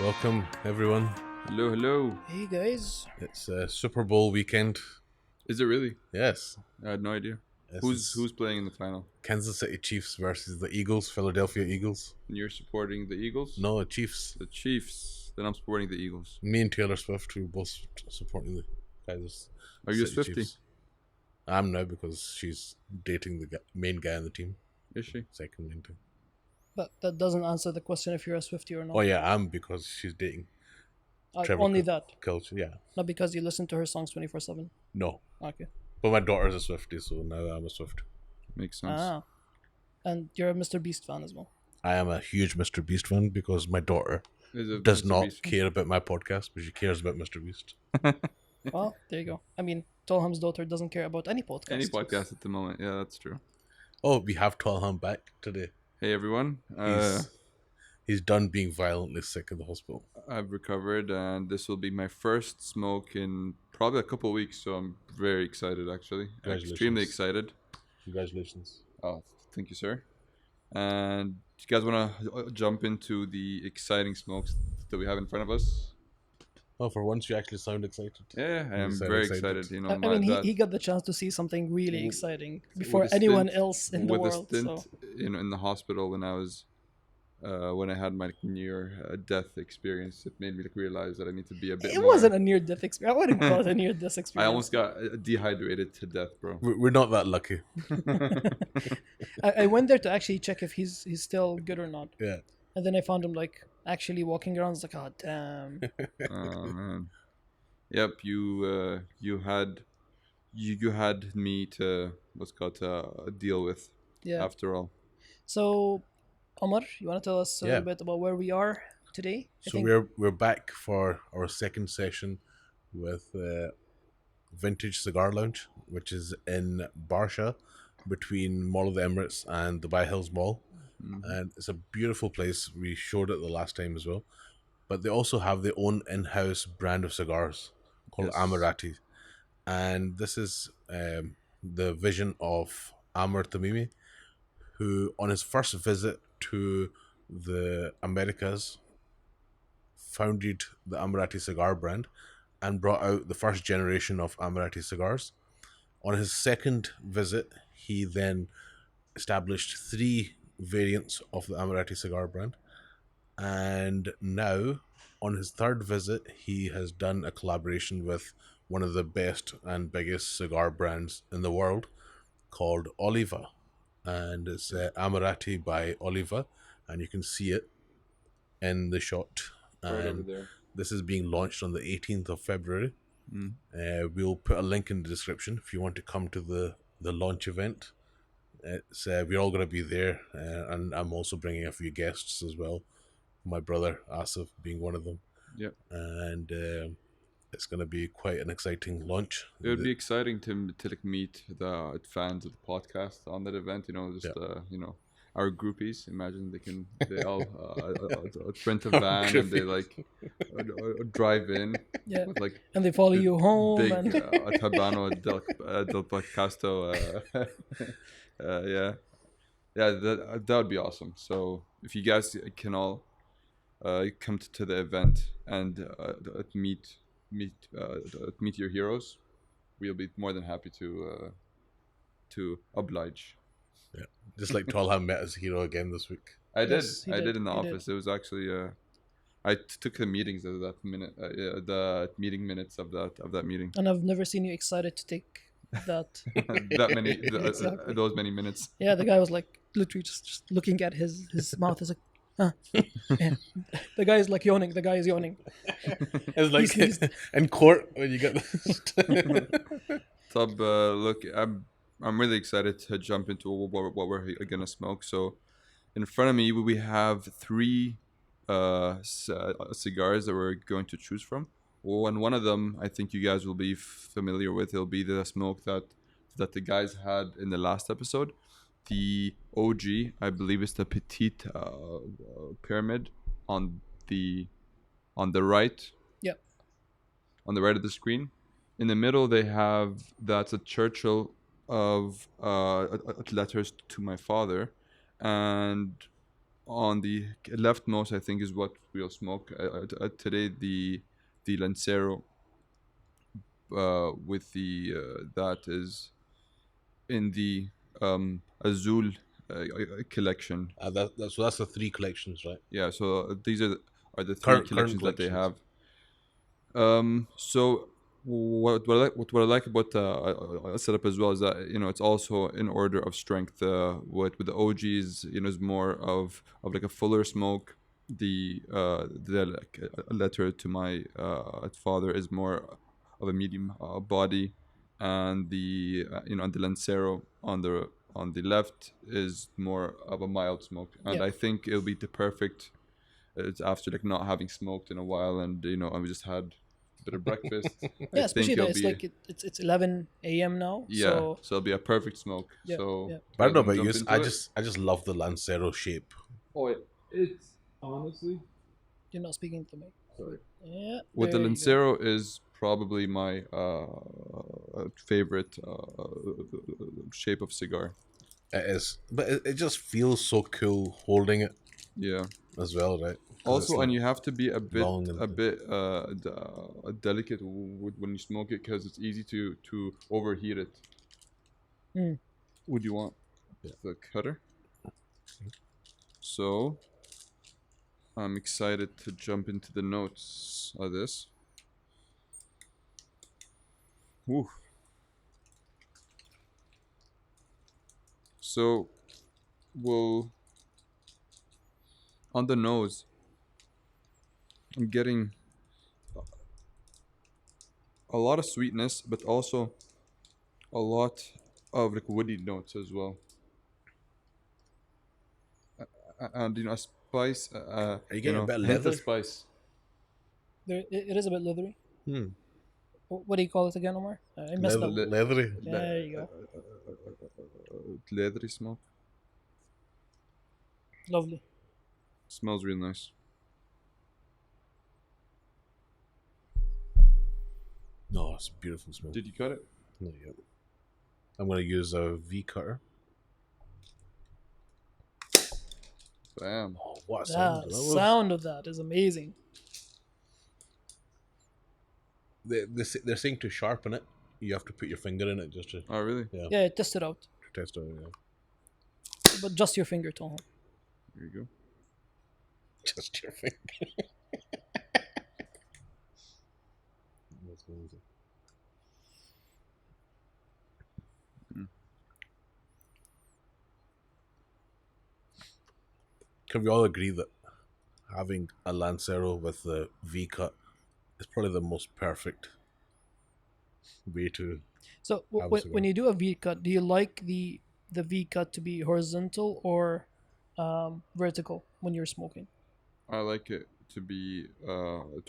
Welcome, everyone. Hello, hello. Hey guys. It's Super Bowl weekend. Is it really? Yes. I had no idea. This Who's playing in the final? Kansas City Chiefs versus the Eagles, Philadelphia Eagles. And you're supporting the Eagles? No, the Chiefs. The Chiefs. Then I'm supporting the Eagles. Me and Taylor Swift, we're both supporting the Kansas Are you a City Swiftie? Chiefs. I'm now because she's dating the main guy on the team. Is she? Second main team. But that doesn't answer the question if you're a Swiftie or not. Oh yeah, I'm because she's dating Trevor Only that. Culture. Yeah. Not because you listen to her songs 24/7. No. Okay. But my daughter's a Swiftie, so now I'm a Swift. Makes sense. Ah. And you're a Mr. Beast fan as well. I am a huge Mr. Beast fan because my daughter does not care about my podcast, but she cares about Mr. Beast. Well, there you go. I mean, Tolham's daughter doesn't care about any podcast. Any podcast at the moment. Yeah, that's true. Oh, we have Tolham back today. Hey, everyone. He's done being violently sick in the hospital. I've recovered, and this will be my first smoke in probably a couple of weeks, so I'm very excited, actually. Extremely excited. Congratulations. Oh, thank you, sir. And do you guys want to jump into the exciting smokes that we have in front of us? Oh, for once you actually sound excited. Yeah, I am very excited. You know, I mean, he got the chance to see something really exciting before with a anyone stint- else in the world. With a stint So. in the hospital when I was when I had my near death experience, it made me realize that I need to be a bit. It more... wasn't a near-death experience. I wouldn't call it a near-death experience. I almost got dehydrated to death, bro. We're not that lucky. I went there to actually check if he's still good or not. Yeah. And then I found him like actually walking around. I was like, oh damn. Oh man. Yep, you had me to deal with. Yeah. After all. So, Omar, you want to tell us a little bit about where we are today? So we're back for our second session with Vintage Cigar Lounge, which is in Barsha, between Mall of the Emirates and Dubai Hills Mall. Mm-hmm. And it's a beautiful place. We showed it the last time as well. But they also have their own in-house brand of cigars called Amarati. And this is the vision of Amr Tamimi, who on his first visit to the Americas founded the Amarati cigar brand and brought out the first generation of Amarati cigars. On his second visit, he then established 3 variants of the Amarati cigar brand. And now, on his third visit, he has done a collaboration with one of the best and biggest cigar brands in the world called Oliva. And it's Amarati by Oliva, and you can see it in the shot. Right and over there. This is being launched on the 18th of February. We'll put a link in the description if you want to come to the launch event. It's we're all going to be there, and I'm also bringing a few guests as well. My brother Asif being one of them. Yep. And it's going to be quite an exciting launch. It would be exciting to like meet the fans of the podcast on that event. You know, just our groupies. Imagine they all rent a van and they like drive in. Yeah. With, like, and they follow you home. Big And Habano del Podcasto. Yeah, that would be awesome. So if you guys can all come to the event and meet your heroes, we'll be more than happy to oblige. Yeah, just like Tolham met his hero again this week. I did in the He office. It was actually I took the meetings of that minute, the meeting minutes of that meeting. And I've never seen you excited to take that. Exactly. Those many minutes. Yeah, the guy was like literally just looking at his mouth. Is like, yeah. The guy is like yawning. The guy is yawning. It's like in court when you get this. Tub, look, I'm really excited to jump into what we're gonna smoke. So, in front of me we have 3 cigars that we're going to choose from. And one of them I think you guys will be familiar with. It'll be the smoke that the guys had in the last episode. The OG, I believe it's the Petite Pyramid on the right. Yep. On the right of the screen. In the middle they have that's a Churchill of letters to my father, and on the leftmost, I think, is what we'll smoke today. The Lancero, with the that is in the Azul collection. That's the three collections, right? Yeah, so these are the three Current collections that they collections. have. So what I like about a setup as well is that it's also in order of strength. What with the OGs, is more of like a fuller smoke. The like, letter to my father is more of a medium body, and the Lancero on the left is more of a mild smoke, and Yeah. I think it'll be the perfect. It's after like not having smoked in a while, and I just had a bit of breakfast. I Yeah, especially think that it'll it's be like it's 11 a.m. now. yeah, So so it'll be a perfect smoke. yeah, So yeah. But I you don't guys know want to about you. jump into it? I just love the Lancero shape. Oh, it's honestly You're not speaking to me. sorry. Yeah, With the there you go. Lancero is probably my favorite shape of cigar. It is, but it just feels so cool holding it Yeah. as well, right? Because it's Also, and like you have to be long a and bit delicate when you smoke it because it's easy to overheat it. Mm. Would you want Yeah. the cutter? So I'm excited to jump into the notes of this. Ooh. So we'll on the nose. I'm getting a lot of sweetness, but also a lot of like woody notes as well, and a spice. are you getting a bit of Hint of leather? spice. It is a bit leathery. Hmm. What do you call it again, Omar? I messed Leather, up. leathery. There you go. Leathery smoke. Lovely. Smells really nice. No, it's a beautiful smell. Did you cut it? No, yeah. I'm gonna use a V cutter. Bam. Oh, what a The sound! That was sound of that is amazing. they're saying to sharpen it, you have to put your finger in it just to Oh, really? Yeah, test it out. to test it. Yeah. But just your finger, Tom. Here you go. Just your finger. That's amazing. Can we all agree that having a Lancero with the V cut is probably the most perfect way to So have a cigar? when you do a V cut, do you like the V cut to be horizontal or vertical when you're smoking? I like it to be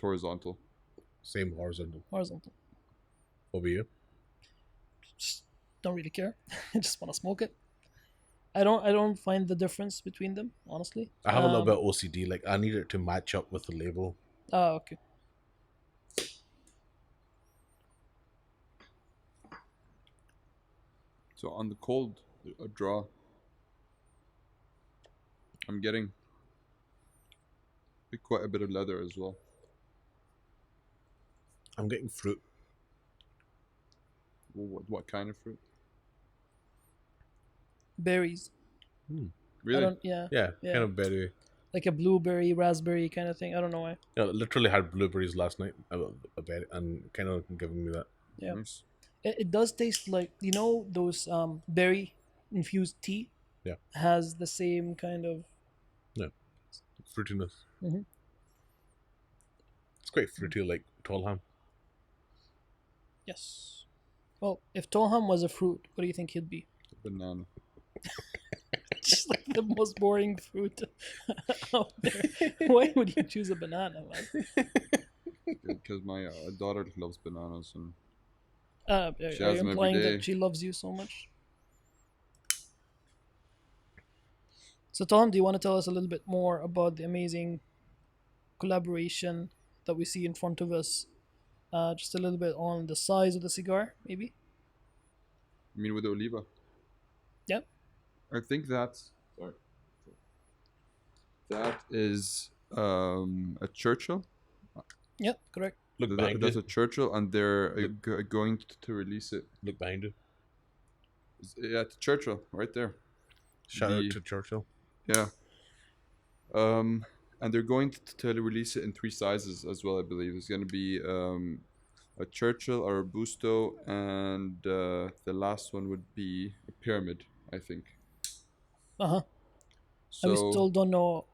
horizontal. Same horizontal. Horizontal. What about you? Just don't really care. I just want to smoke it. I don't find the difference between them, honestly. I have a little bit of OCD. Like I need it to match up with the label. Oh, okay. So on the cold draw, I'm getting quite a bit of leather as well. I'm getting fruit. What kind of fruit? Berries. I Really? don't. Yeah. Yeah, Yeah. kind of berry. Like a blueberry, raspberry kind of thing. I don't know why. Yeah, literally had blueberries last night. A berry, and kind of giving me that. Yeah. Nice. It does taste like those berry infused tea. Yeah. Has the same kind of. Yeah, fruitiness. Mhm. It's quite fruity, like tall ham. Yes. Well, if Toham was a fruit, what do you think he'd be? Banana. Just like the most boring fruit out there. Why would you choose a banana, man? Because my daughter loves bananas, and Are She you has them every implying day. that she loves you so much? So, Tom, do you want to tell us a little bit more about the amazing collaboration that we see in front of us? Just a little bit on the size of the cigar, maybe? I mean with the Oliva. Yep. I think that's sorry. That is a Churchill. Yeah, correct. Look behind That's you. a Churchill, and they're Look, going to release it. look behind you. Yeah, it's Churchill right there. Shout out The to Churchill. Yeah, um, and they're going to release it in three sizes as well. I believe it's going to be a Churchill, a Robusto, and the last one would be a Pyramid, I think. Uh huh. And we So still don't know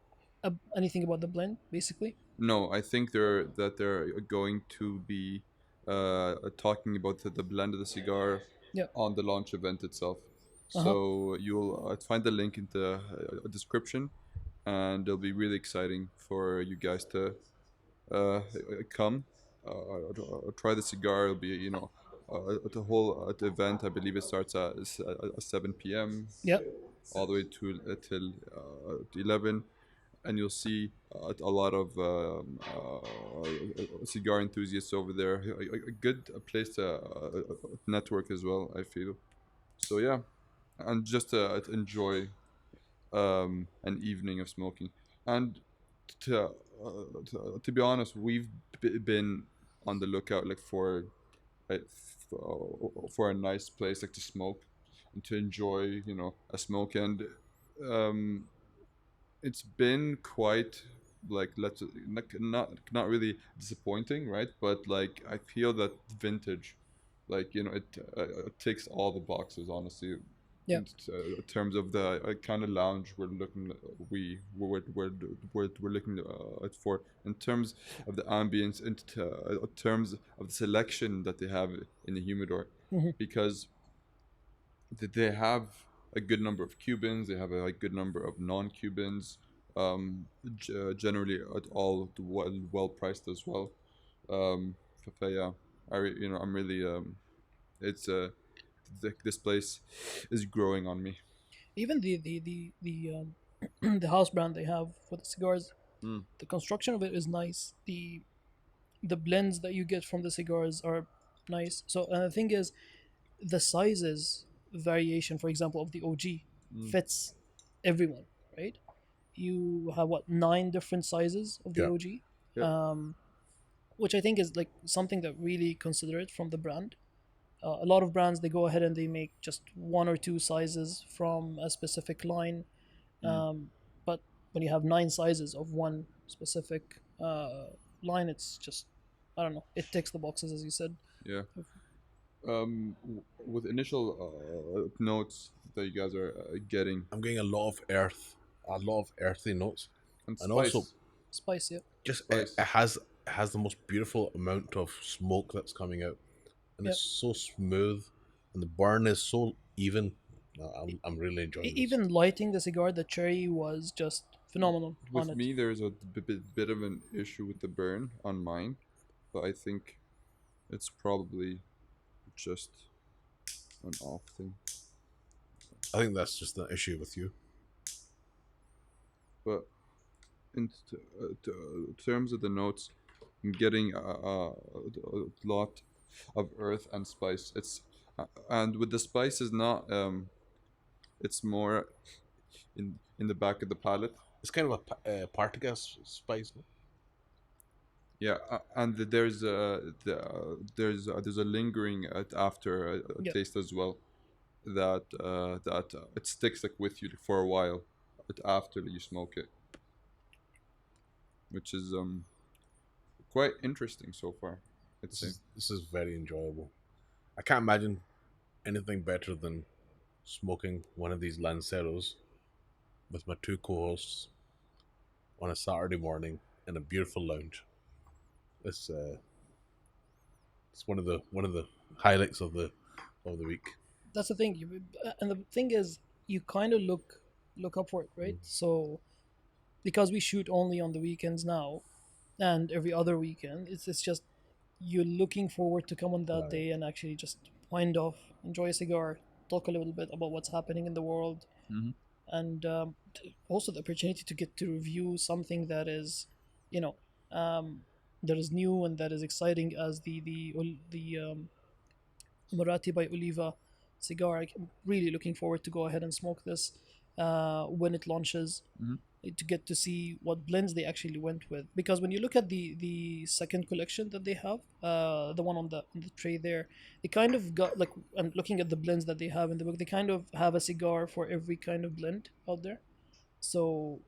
anything about the blend, basically. no, I think they're going to be talking about the blend of the cigar Yeah. on the launch event itself. Uh huh. So you'll find the link in the description, and it'll be really exciting for you guys to come, try the cigar. It'll be the whole at the event. I believe it starts at 7 p.m. Yeah. all the way to till 11, and you'll see a lot of cigar enthusiasts over there. A good place to network as well, I feel. So yeah, and just to enjoy an evening of smoking. And to be honest, we've been on the lookout like like, for a nice place like to smoke and to enjoy, a smoke. And um, it's been quite like not really disappointing, right? But like I feel that vintage, like it ticks all the boxes, honestly. Yeah. In terms of the kind of lounge we're looking we're looking for, in terms of the ambience, in terms of the selection that they have in the humidor, Hmm. because they have a good number of Cubans. They have a good number of non-Cubans. Generally, at all well priced as well. Yeah, I'm really it's this place is growing on me. Even the house brand they have for the cigars, Mm. the construction of it is nice. The blends that you get from the cigars are nice. So, and the thing is, the sizes variation, for example, of the OG Mm. fits everyone, right? You have what, 9 different sizes of the Yeah. OG, Yeah. which I think is like something that really considerate from the brand. A lot of brands, they go ahead and they make just 1 or 2 sizes from a specific line, Mm. but when you have 9 sizes of one specific line, it's just, I don't know, it ticks the boxes, as you said. Yeah. With initial notes that you guys are getting, I'm getting a lot of earthy notes, and and spice. also Spice, yeah. just Spice. it has the most beautiful amount of smoke that's coming out, and Yep. it's so smooth, and the burn is so even. I'm really enjoying this. Even lighting the cigar, the cherry was just phenomenal on With it. me, there's a bit of an issue with the burn on mine, but I think it's probably just an off thing. I think that's just the issue with you. But in terms of the notes, I'm getting a lot of earth and spice. It's and with the spice is not it's more in the back of the palate. It's kind of a Partagas spice. No? Yeah, and there's a lingering after Yep. taste as well, that it sticks like with you for a while, after you smoke it, which is quite interesting so far, I'd say. This is very enjoyable. I can't imagine anything better than smoking one of these Lanceros with my two co-hosts on a Saturday morning in a beautiful lounge. It's one of the highlights of the week. That's the thing. And the thing is, you kind of look up for it, right? So, because we shoot only on the weekends now, and every other weekend, it's just you're looking forward to come on that Right. day and actually just wind off, enjoy a cigar, talk a little bit about what's happening in the world, Mhm. and also the opportunity to get to review something that is, you know, um, that is new and that is exciting as the Amarati by Oliva cigar. I'm really looking forward to go ahead and smoke this when it launches. Mhm. to get to see what blends they actually went with. Because when you look at the second collection that they have, the one on the tray there, they kind of got like, and looking at the blends that they have in the book, they kind of have a cigar for every kind of blend out there. So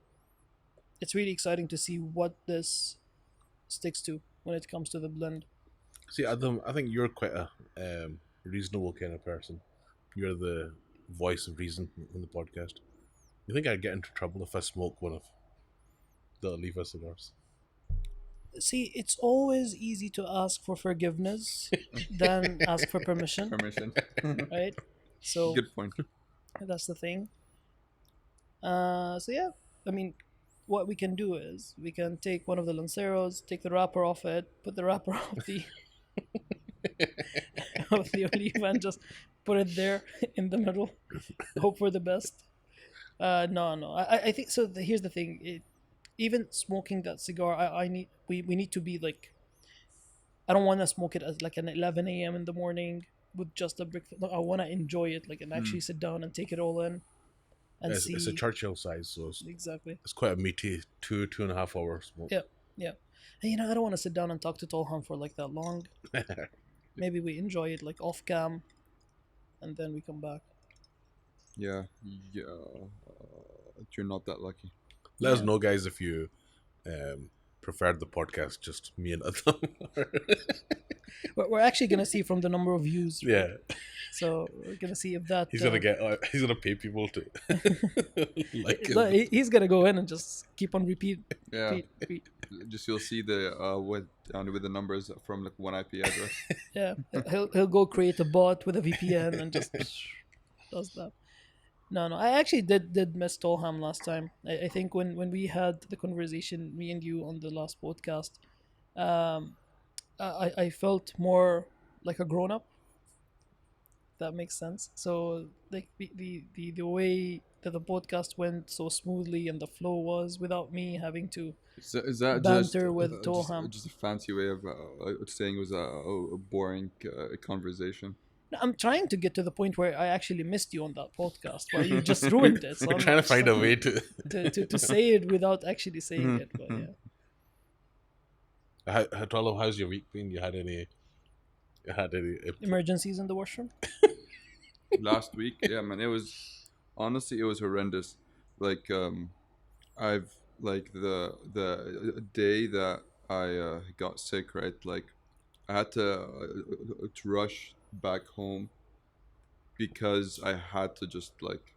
it's really exciting to see what this sticks to when it comes to the blend. See, Adam, I think you're quite a reasonable kind of person. You're the voice of reason in the podcast. You think I'd get into trouble if I smoke one of the Oliva cigars? See, it's always easy to ask for forgiveness than ask for permission, Permission. right? So Good point. that's the thing. So yeah, I mean, what we can do is we can take one of the Lanceros, take the wrapper off it, put the wrapper off the of the Oliva, and just put it there in the middle. Hope for the best. No. I think so. Here's the thing. Even smoking that cigar, we need to be like. I don't want to smoke it at like an 11 a.m. in the morning with just a brick. No, I want to enjoy it, like, and actually sit down and take it all in, and see. It's a Churchill size, so Exactly. it's quite a meaty 2.5 hour smoke. Yeah. And I don't want to sit down and talk to Tolham for like that long. Maybe we enjoy it like off cam, and then we come back. Yeah. You're not that lucky. Let us know, guys, if you preferred the podcast just me and Adam. We're actually gonna see from the number of views. Right? Yeah, So we're gonna see if that he's gonna pay people to like it. He's gonna go in and just keep on repeat. Yeah. Repeat. Just you'll see the with the numbers from like one IP address. Yeah, he'll go create a bot with a VPN and just does that. No, I actually did miss Tolham last time. I think when we had the conversation, me and you, on the last podcast, I felt more like a grown up. That makes sense. So like the way that the podcast went so smoothly and the flow was without me having to Is that banter with Tolham. just a fancy way of saying it was a boring conversation? I'm trying to get to the point where I actually missed you on that podcast, where you just ruined it. So We're I'm trying to find a way to say it without actually saying it. But yeah, How's your week been? You had any emergencies in the washroom. Last week, yeah, man, it was horrendous. Like I've like the day that I got sick, right? Like I had to rush back home because I had to just like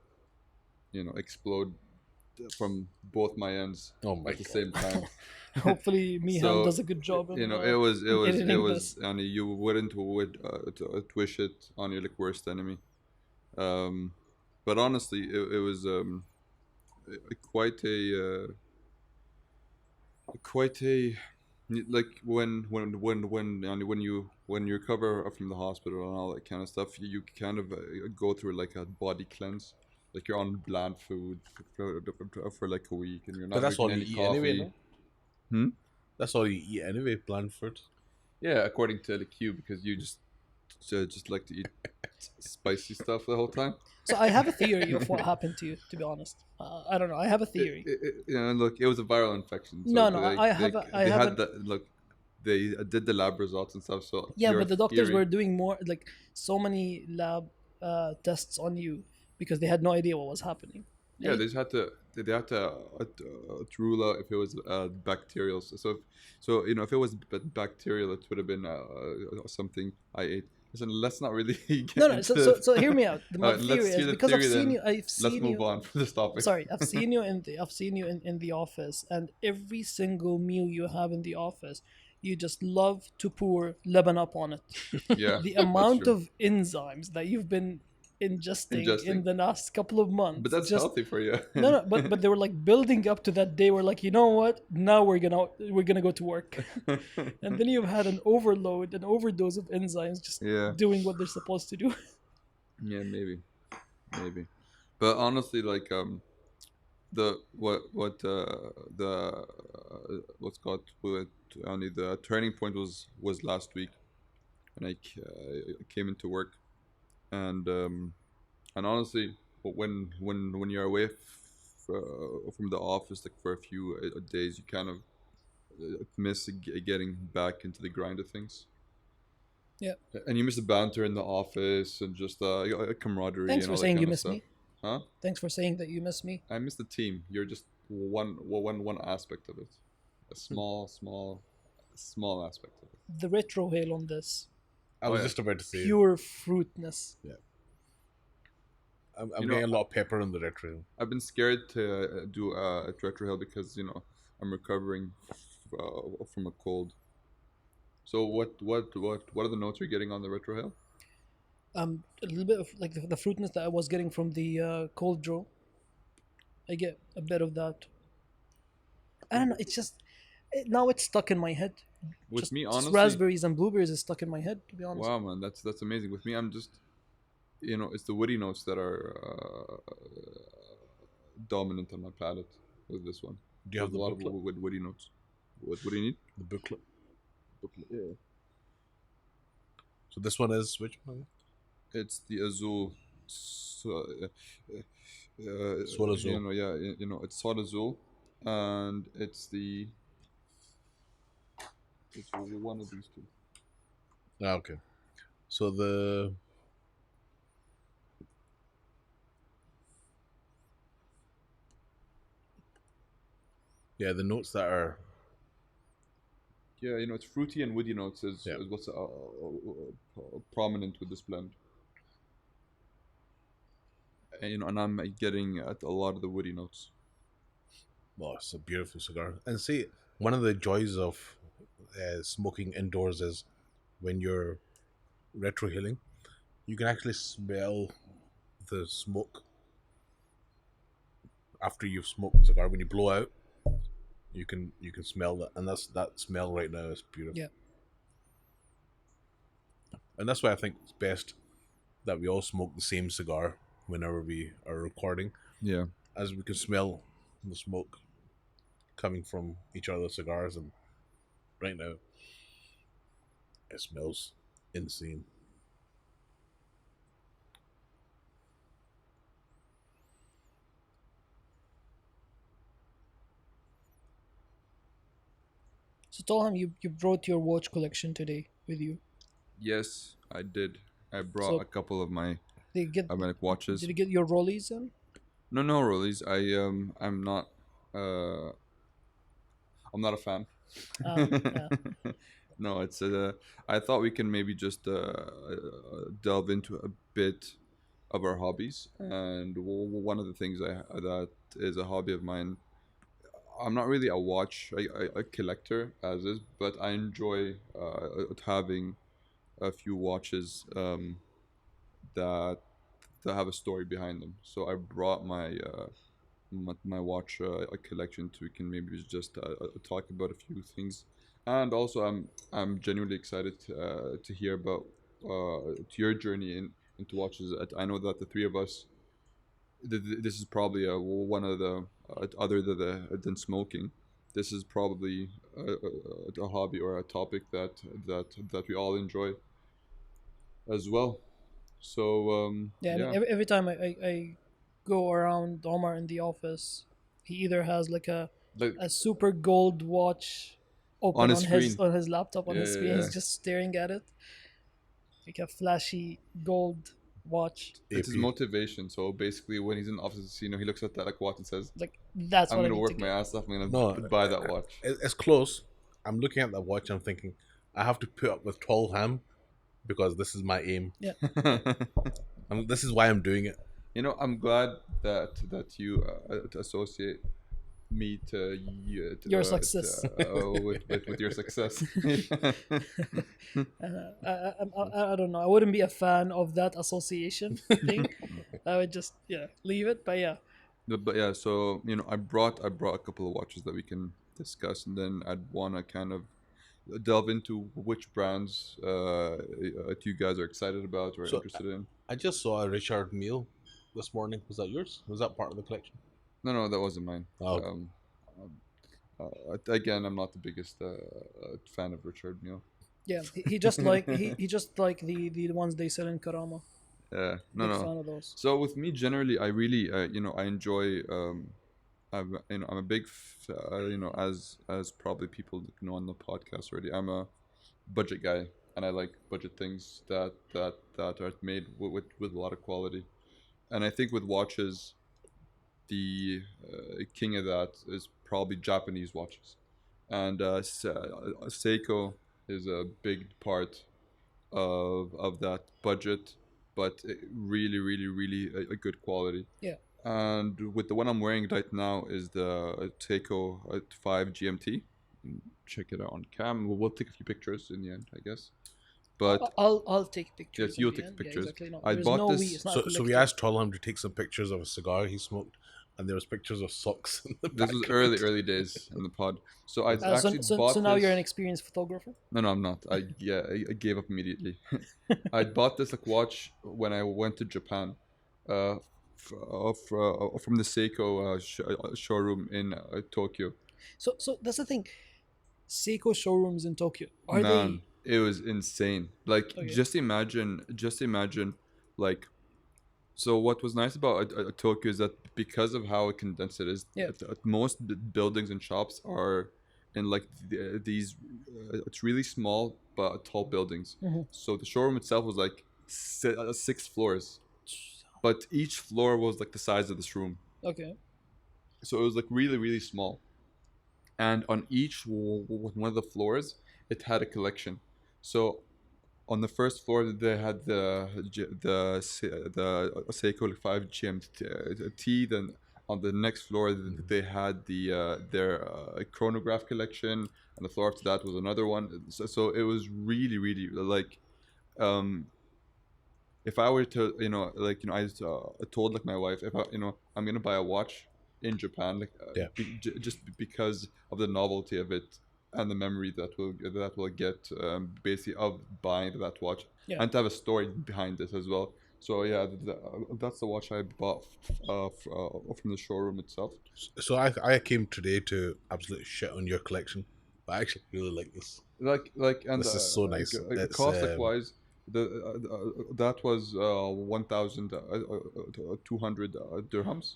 explode from both my ends at the same time. Hopefully, Mihan does a good job. It was, and you wouldn't wish it on your like worst enemy. But honestly, it was quite a like when you recover from the hospital and all that kind of stuff, you kind of go through like a body cleanse. Like you're on bland food for like a week, and you're not. But that's all drinking you any eat anyway, coffee. no? That's all you eat anyway, bland food. Yeah, according to like you, because you just like to eat spicy stuff the whole time. So I have a theory of what happened to you. To be honest, I don't know. I have a theory. Look, it was a viral infection. So I have they did the lab results and stuff. So yeah, but the doctors were doing more like so many lab tests on you because they had no idea what was happening. Yeah, they just had to rule out if it was bacterial. So if it was bacterial, it would have been something I ate. Listen, let's not really get no. So hear me out. My theory is because I've seen you. Let's move on from this topic. Sorry, I've seen you in the office, and every single meal you have in the office, you just love to pour lemon up on it. Yeah, the amount of enzymes that you've been ingesting in the last couple of months. But that's healthy for you. no, but they were like building up to that day. We're like, you know what? Now we're gonna go to work, and then you've had an overdose of enzymes just doing what they're supposed to do. Yeah, maybe. But honestly, like the turning point was last week, and I came into work. And honestly, when you're away from the office, like for a few days, you kind of miss getting back into the grind of things. Yeah. And you miss the banter in the office and just camaraderie Thanks and for all that saying kind you of miss stuff. me. Huh? Thanks for saying that you miss me. I miss the team. You're just one aspect of it. A small aspect of it. The retro hail on this, I Oh, was yeah. just about to say, pure fruitness. I'm You know, getting a lot of pepper in the retro. I've been scared to do a retro hill because I'm recovering from a cold. So what are the notes you're getting on the retro hill? A little bit of like the fruitness that I was getting from the cold draw. I get a bit of that. I don't know. It's just now it's stuck in my head. With Just, me, just honestly, raspberries and blueberries is stuck in my head. To be honest. wow, man, that's amazing. With me, I'm just it's the woody notes that are dominant on my palate with this one. Do you have There's the a lot of booklet? woody notes. What do you need? The booklet. Yeah. So this one is which one? It's the Azul. Sol Azul. It's Sol Azul, and it's one of these two. Ah, okay. So the notes that are Yeah, it's fruity and woody notes Yeah. is what's prominent with this blend. And I'm getting at a lot of the woody notes. it's a beautiful cigar. And see, one of the joys of smoking indoors is when you're retrohaling, you can actually smell the smoke after you've smoked the cigar. When you blow out, you can smell that, and that smell right now is beautiful. Yeah. And that's why I think it's best that we all smoke the same cigar whenever we are recording, Yeah. as we can smell the smoke coming from each other's cigars. And right now, it smells insane. So Tolham, you brought your watch collection today with you. Yes, I did. I brought So- a couple of my Did you get Amarati watches. Did you get your Rollies in? No, Rollies. I'm not. I'm not a fan. Yeah. No, it's I thought we can maybe just delve into a bit of our hobbies, and one of the things that is a hobby of mine. I'm not really a a collector as is, but I enjoy having a few watches that have a story behind them. So I brought my watch a collection to we can maybe just talk about a few things, and also I'm genuinely excited to hear about to your journey into watches. I know that the three of us, this is probably one of the other than smoking. This is probably a hobby or a topic that we all enjoy as well. So Yeah, I mean, every time I go around Omar in the office, he either has like like a super gold watch open on his screen. on his laptop on Yeah, his screen. yeah. He's just staring at it, like a flashy gold watch. It's his AP. motivation. So basically, when he's in the office, he looks at that like watch and says, Like that's "I'm what I gonna need work to my get. ass off. I'm No, gonna buy that watch." It's close. I'm looking at that watch. I'm thinking, I have to put up with tall ham because this is my aim. This is why I'm doing it. I'm glad that you associate me to you Your success. with your success. I don't know. I wouldn't be a fan of that association thing. I would just leave it. But yeah, But yeah, so I brought a couple of watches that we can discuss, and then I'd want to kind of delve into which brands you guys are excited about or So, interested in. I just saw a Richard Mille this morning. Was that yours? Was that part of the collection? No, that wasn't mine. Oh, okay. Again, I'm not the biggest fan of Richard Mille. yeah. He just like he just like the ones they sell in Karama. Yeah, Big fan of those. So with me, generally, I really, I enjoy I'm a big as probably people know on the podcast already. I'm a budget guy, and I like budget things that are made with a lot of quality. And I think with watches, the king of that is probably Japanese watches, and Seiko is a big part of that budget, but really, really, really a good quality. Yeah. And with the one I'm wearing right now is the Seiko 5 GMT. Check it out on cam. We'll take a few pictures in the end, I guess. But I'll take pictures. yes, in you'll the take end. pictures. Yeah, exactly. No, I there's bought no way. this. It's not So we collective. asked Tolham to take some pictures of a cigar he smoked, and there was pictures of socks in the This was background. early days in the pod. So I So, actually so, bought so now this. you're an experienced photographer. No, I'm not. I gave up immediately. I bought this like watch when I went to Japan, from the Seiko showroom in Tokyo. So that's the thing. Seiko showrooms in Tokyo are Man, it was insane. Like Okay. just imagine, like. So what was nice about Tokyo is that because of how condensed it is, Yeah. most buildings and shops are in like these. It's really small but tall buildings. Mhm. So the showroom itself was like 6 floors, but each floor was like the size of this room. they? Okay. So it was like really really small, and on each one of the floors, it had a collection. So on the first floor they had the Seiko 5 GMT. Then on the next floor they had their chronograph collection, and the floor after that was another one. So it was really really like, um if I were to I told like my wife, if I'm gonna buy a watch in Japan, like Yeah. because of the novelty of it and the memory that will get, basically of buying that watch, Yeah. and to have a story behind it as well. So yeah, that's the watch I bought from the showroom itself. So I came today to absolutely shit on your collection, but I actually really like this. And This is so nice. It's, cost wise, that was 1,200 dirhams.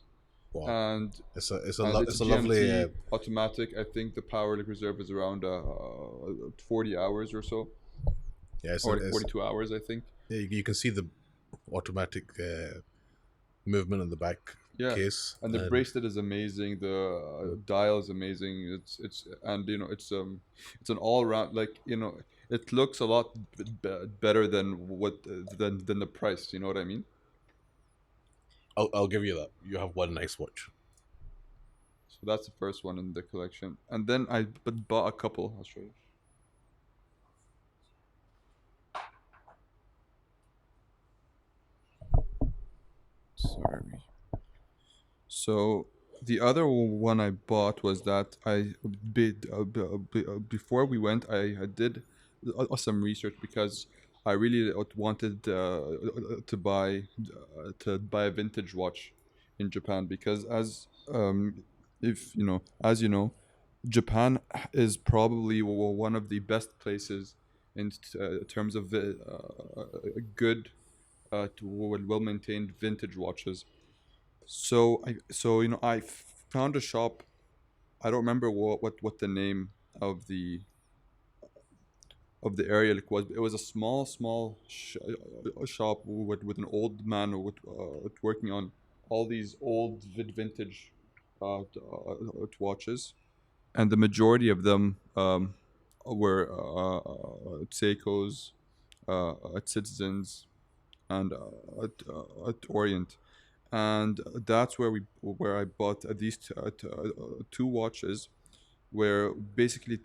Wow. And It's a it's a lovely. GMT automatic. I think the power reserve is around 40 hours or so, Yeah, or 42 hours, I think. yeah, you can see the automatic movement in the back Yeah, case, and the bracelet is amazing. The dial is amazing. It's and it's an all round, like, it looks a lot better than than the price. You know what I mean? I'll give you that. You have one nice watch. So that's the first one in the collection, and then I bought a couple. I'll show you. Sorry. So the other one I bought was that I bid before we went. I did some research because I really wanted to buy a vintage watch in Japan, because if as you know, Japan is probably one of the best places in terms of good well maintained vintage watches. I found a shop. I don't remember what the name of the area like was. It was a small shop with an old man working on all these old vintage watches, and the majority of them were Seikos, Citizens, and at Orient. And that's where I bought these two watches, where basically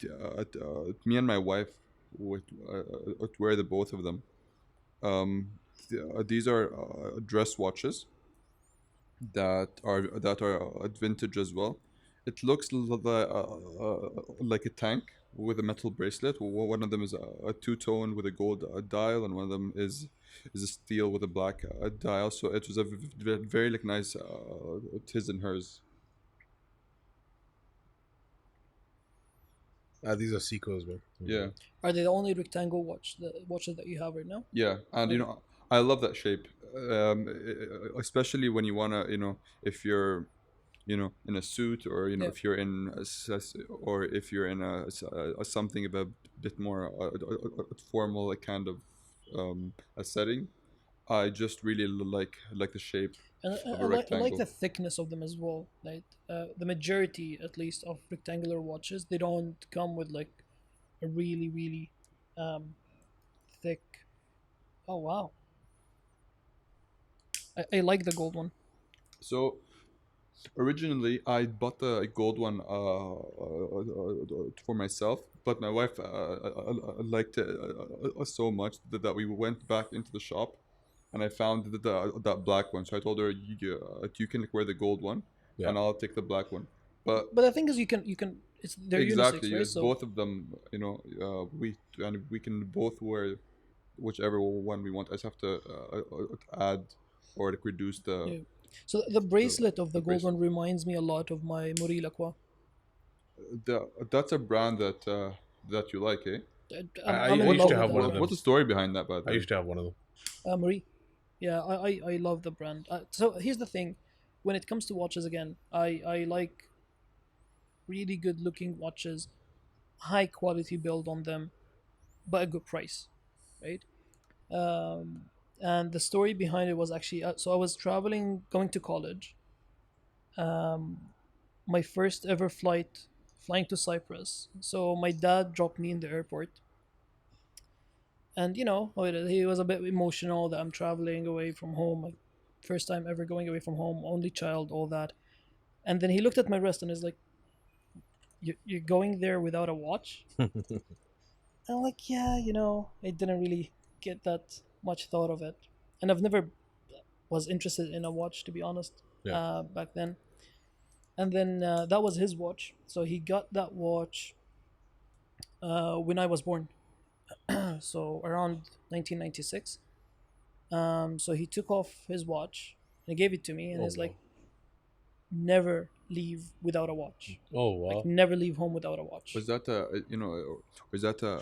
me and my wife would wear the both of them. These are dress watches that are vintage as well. It looks like a tank with a metal bracelet. One of them is a two-tone with a gold dial, and one of them is a steel with a black dial. So it was a very like nice his and hers. These are Seikos, man. Yeah, Are they the only rectangle watches that you have right now? yeah, and I love that shape, especially when you wanna, if you're in a suit, or Yeah. if you're in or if you're in a something of a bit more formal, like kind of a setting. I just really like the shape And of I a like the rectangle. thickness of them as well. Like the majority, at least, of rectangular watches, they don't come with like a really really um, thick. Oh wow, I like the gold one. So originally, I bought the gold one for myself, but my wife liked it so much that we went back into the shop, and I found that black one. So I told her, you can wear the gold one, Yeah. and I'll take the black one. But But the thing is, you can it's they're exactly, unisex, right? yes, So both of them, we can both wear whichever one we want. I just have to add or like reduce yeah. So the the, bracelet of the the gold bracelet. one reminds me a lot of my Mori Lacroix. That's a brand that you like, eh? I'm I in used love to with have that one of brand. What's them. the story behind that, by the I way? used to have one of them. Marie. Yeah, I love the brand. So here's the thing, when it comes to watches again, I like really good looking watches, high quality build on them, but a good price, right? Um, and the story behind it was actually so I was traveling, going to college. My first ever flight, flying to Cyprus. So my dad dropped me in the airport, and he was a bit emotional that I'm traveling away from home, like first time ever going away from home, only child, all that. And then he looked at my wrist and is like, You're going there without a watch?" I'm like, "Yeah, I didn't really get that much thought of it, and I've never was interested in a watch, to be honest, Yeah. back then." And then that was his watch, so he got that watch when I was born, so around 1996. So he took off his watch and he gave it to me, and Oh he's like, wow. "Never leave without a watch. Oh Like wow. never leave home without a watch." Was that was that a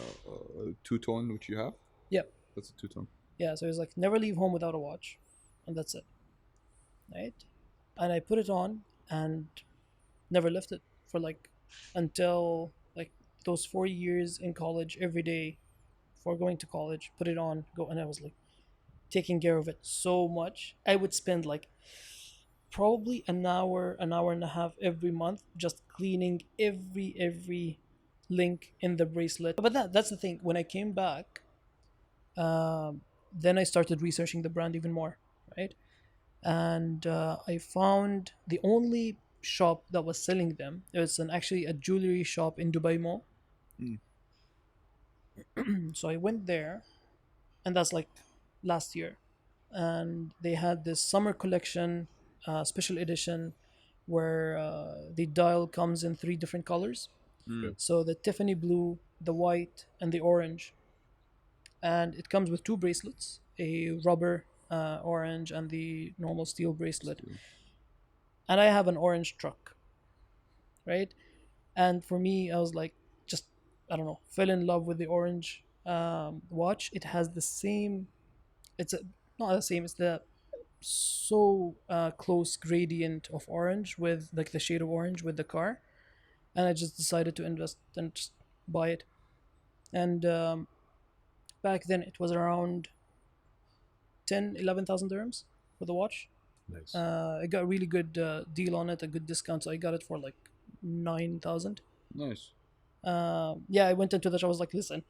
two tone which you have? Yep. That's a two tone. Yeah. So he's like, "Never leave home without a watch," and that's it, right? And I put it on and never left it for like until like those 4 years in college. Every day before going to college, put it on, go, and I was like taking care of it so much. I would spend like probably an hour and a half every month just cleaning every link in the bracelet. But that's the thing. When I came back, then I started researching the brand even more, right? And I found the only shop that was selling them. It was actually a jewelry shop in Dubai Mall. Mm. So I went there, and that's like last year. And they had this summer collection, special edition, where the dial comes in three different colors. Yeah. Mm. So the Tiffany blue, the white, and the orange. And it comes with two bracelets, a rubber orange and the normal steel bracelet. Still. And I have an orange truck, right? And for me, I was like, just, I don't know, fell in love with the orange watch. It has the same, it's a, not the same, it's the so close gradient of orange with like the shade of orange with the car. And I just decided to invest and just buy it. And back then it was around 11,000 dirhams for the watch. Nice. I got a really good deal on it, a good discount. So I got it for like 9,000. Nice. Yeah, I went into the shop. I was like, listen,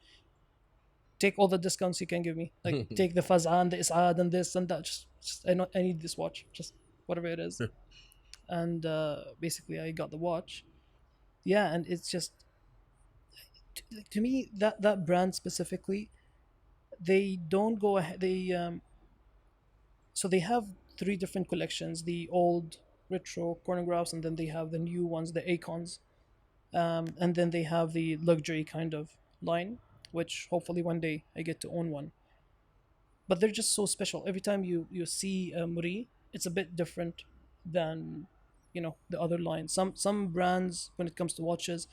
take all the discounts you can give me. Like, take the Fazan, the Isad, and this and that. Just I need this watch. Just whatever it is. And basically, I got the watch. Yeah, and it's just to me that brand specifically, they don't go ahead. So they have three different collections: the old retro chronographs, and then they have the new ones, the Acons, and then they have the luxury kind of line, which hopefully one day I get to own one. But they're just so special. Every time you see a Muri, it's a bit different than the other lines. Some brands, when it comes to watches,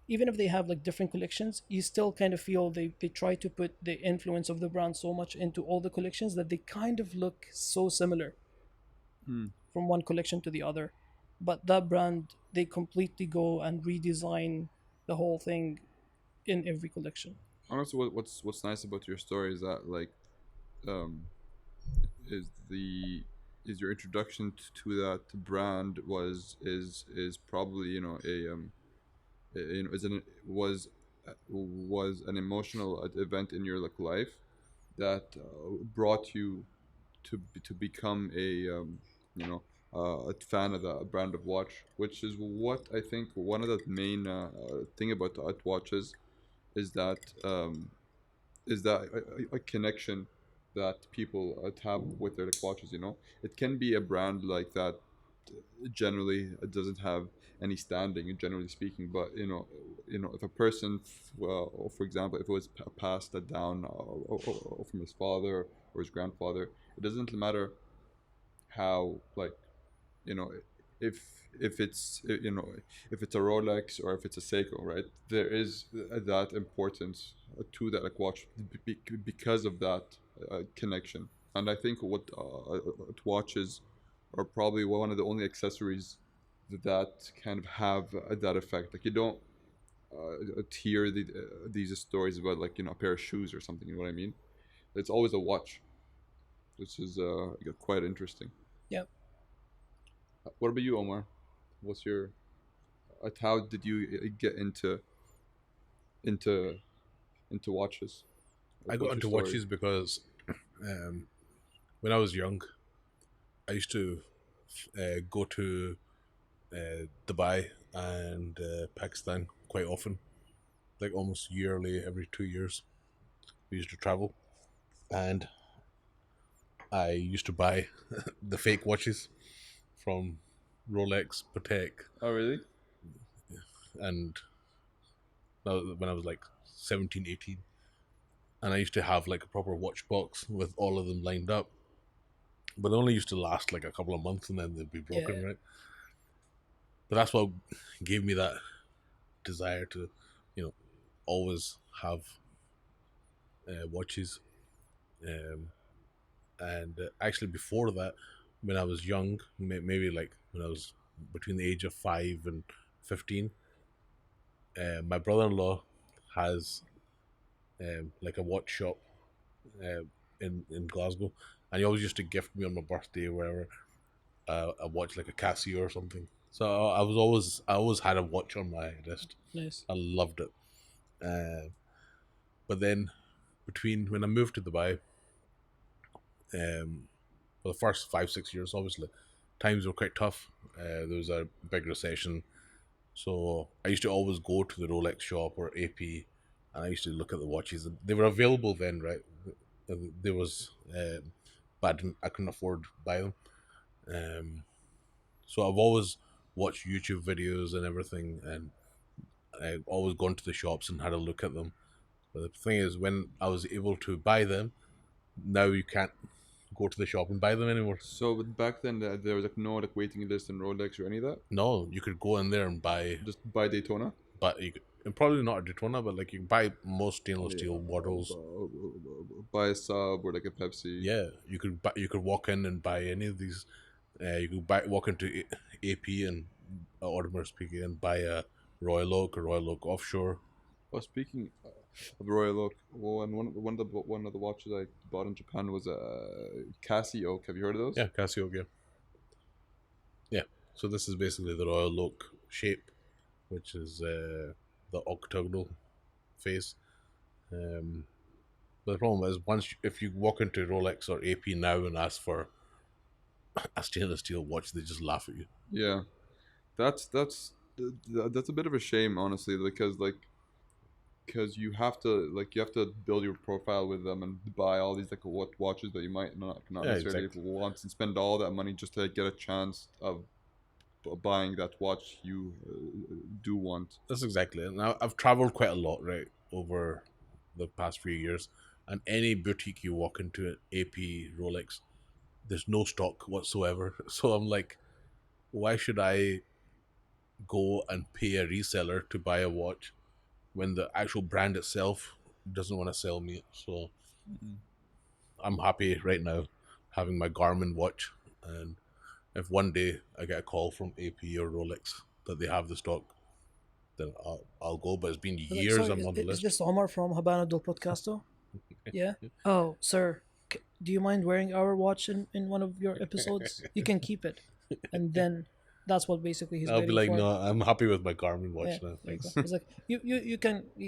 even if they have like different collections, you still kind of feel they try to put the influence of the brand so much into all the collections that they kind of look so similar Mm. from one collection to the other. but that brand, they completely go and redesign the whole thing in every collection. Honestly, what's nice about your story is that like um is the is your introduction to that brand is probably is an was an emotional event in your like life that brought you to become you know a fan of the brand of watch, which is what I think one of the main thing about the watches is that a connection that people have with their like, watches. It can be a brand like that. Generally, it doesn't have any standing, generally speaking. But if a person, for example, if it was passed down from his father or his grandfather, it doesn't matter how like you know if it's if it's a Rolex or if it's a Seiko, right? There is that importance to that like watch because of that connection. And I think what watches are probably one of the only accessories that kind of have that effect. Like you don't hear these stories about like a pair of shoes or something. You know what I mean? It's always a watch, which is quite interesting. Yeah. What about you, Omar? What's your how did you get into into watches? I Like, got what's your into story? watches because um, when I was young, I used to go to Dubai and Pakistan quite often, like almost yearly, every 2 years. We used to travel, and I used to buy the fake watches from Rolex, Patek, Oh, really? and when I was like 17, 18. And I used to have like a proper watch box with all of them lined up, but they only used to last like a couple of months and then they'd be broken, Yeah. right? But that's what gave me that desire to, you know, always have watches. Um, and actually, before that, when I was young, maybe like when I was between the age of 5 and 15, my brother-in-law has like a watch shop uh, in Glasgow, and he always used to gift me on my birthday or whatever a watch like a Casio or something. So I always had a watch on my wrist. Nice. I loved it. But then between when I moved to Dubai, um, for the first 5 6 years, obviously times were quite tough. There was a big recession, so I used to always go to the Rolex shop or AP, and I used to look at the watches. They were available then, right? There was, but I couldn't afford to buy them. Um, so I've always watched YouTube videos and everything, and I've always gone to the shops and had a look at them. But the thing is, when I was able to buy them, now you can't go to the shop and buy them anymore. So but back then there was like no like waiting list in Rolex or any of that. No, you could go in there and buy, Just buy Daytona. but you could, and probably not a Daytona, but like you can buy most stainless Yeah, steel models. buy a sub or like a Pepsi. Yeah, you could walk in and buy any of these. You could walk into AP and Audemars Piguet and buy a Royal Oak or Royal Oak Offshore. Well, speaking of Royal Oak, one of the watches I bought in Japan was a Casio Oak. Have you heard of those? Yeah, Casio. Yeah, yeah. So this is basically the Royal Oak shape, which is the octagonal face. Um, but the problem is, if you walk into Rolex or AP now and ask for a stainless steel watch, they just laugh at you. Yeah, that's a bit of a shame, honestly, because you have to build your profile with them and buy all these like what watches that you might not Yeah, necessarily exactly. want and spend all that money just to get a chance of buying that watch you do want. That's exactly it. Now I've traveled quite a lot, right, over the past few years, and any boutique you walk into at AP Rolex, there's no stock whatsoever. So I'm like, why should I go and pay a reseller to buy a watch when the actual brand itself doesn't want to sell me? So Mhm. I'm happy right now having my Garmin watch, and If one day I get a call from AP or Rolex that they have the stock, then I'll go. But it's been But like, years sorry, I'm on the is list. this Omar from Habano del Podcasto? Yeah. Oh, sir, do you mind wearing our watch in one of your episodes? You can keep it, and then that's what basically he's I'll be waiting like, for. no, I'm happy with my Garmin Yeah, watch now. there you go. Thanks. It's like you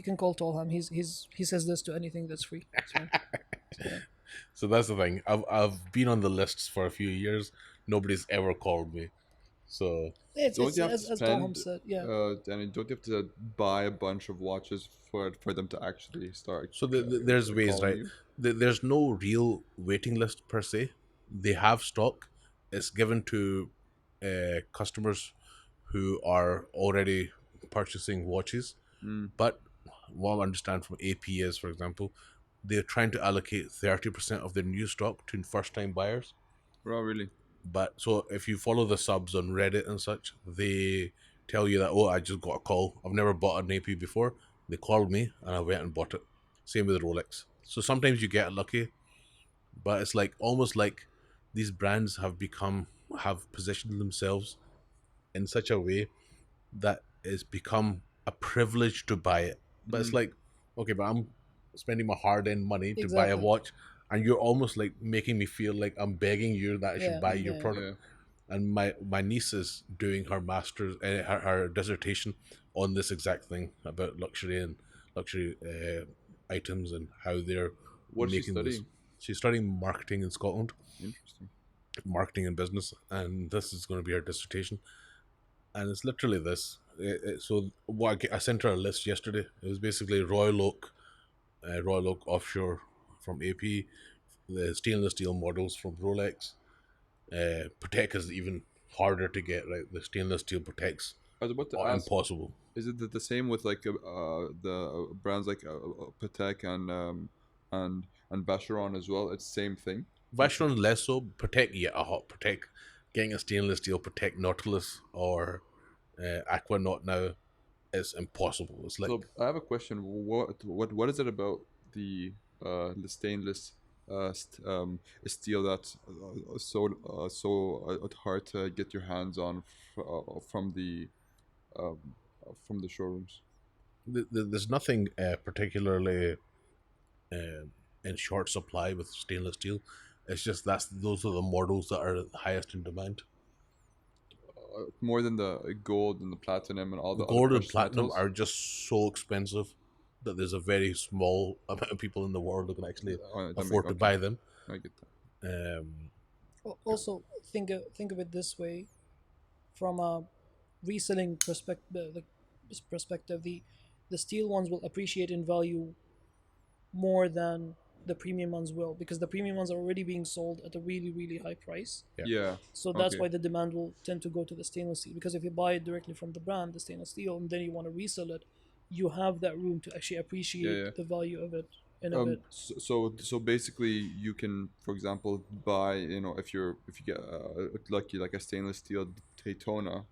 can call Tolham. He says this to anything that's free. It's fine. So yeah. So that's the thing. I've been on the lists for a few years. Nobody's ever called me. So Don't It's you have to as Tolham spend, said. Yeah, Danny? Don't you have to buy a bunch of watches for them to actually start there's ways, calling right? you? There's no real waiting list per se. They have stock. It's given to customers who are already purchasing watches. Mm. But what I understand from AP is, for example, they're trying to allocate 30% of their new stock to first-time buyers. Oh, really? But so if you follow the subs on Reddit and such, they tell you that, oh, I just got a call. I've never bought an AP before. They called me and I went and bought it. Same with Rolex. So sometimes you get lucky, but it's like almost like these brands have positioned themselves in such a way that it's become a privilege to buy it. But it's Mm. like, okay, but I'm spending my hard-earned money to buy a exactly. watch, and you're almost like making me feel like I'm begging you that I should Yeah, buy your yeah. product. Yeah. And my niece is doing her master's, her dissertation on this exact thing about luxury and luxury items and how they're What is she making this. studying? She's studying marketing in Scotland, Interesting. marketing and business, and this is going to be her dissertation. And it's literally this. So what I sent her a list yesterday. It was basically Royal Oak offshore from AP, the stainless steel models from Rolex. Patek is even harder to get. Right, the stainless steel Pateks I was about to are ask, impossible. is it the same with like the brands like Patek and Vacheron as well? It's same thing. Vacheron less so. Patek, yeah, a hot Patek. Getting a stainless steel Patek Nautilus or Aquanaut now is impossible. It's like So I have a question. What is it about the stainless steel that's so hard to get your hands on um, from the showrooms? there's nothing particularly uh, in short supply with stainless steel. It's just those are the models that are highest in demand. More than the gold and the platinum and all the other Gold and precious platinum metals. are just so expensive that there's a very small amount of people in the world who can actually afford to Okay, buy them. I get that. Also, think of it this way, from a reselling perspective. Perspective, the steel ones will appreciate in value more than the premium ones will, because the premium ones are already being sold at a really high price. Yeah. Yeah. So that's Okay. why the demand will tend to go to the stainless steel, because if you buy it directly from the brand, the stainless steel, and then you want to resell it, you have that room to actually appreciate Yeah. the value of it in a bit. So basically, you can, for example, buy, if you get lucky, like a stainless steel Daytona,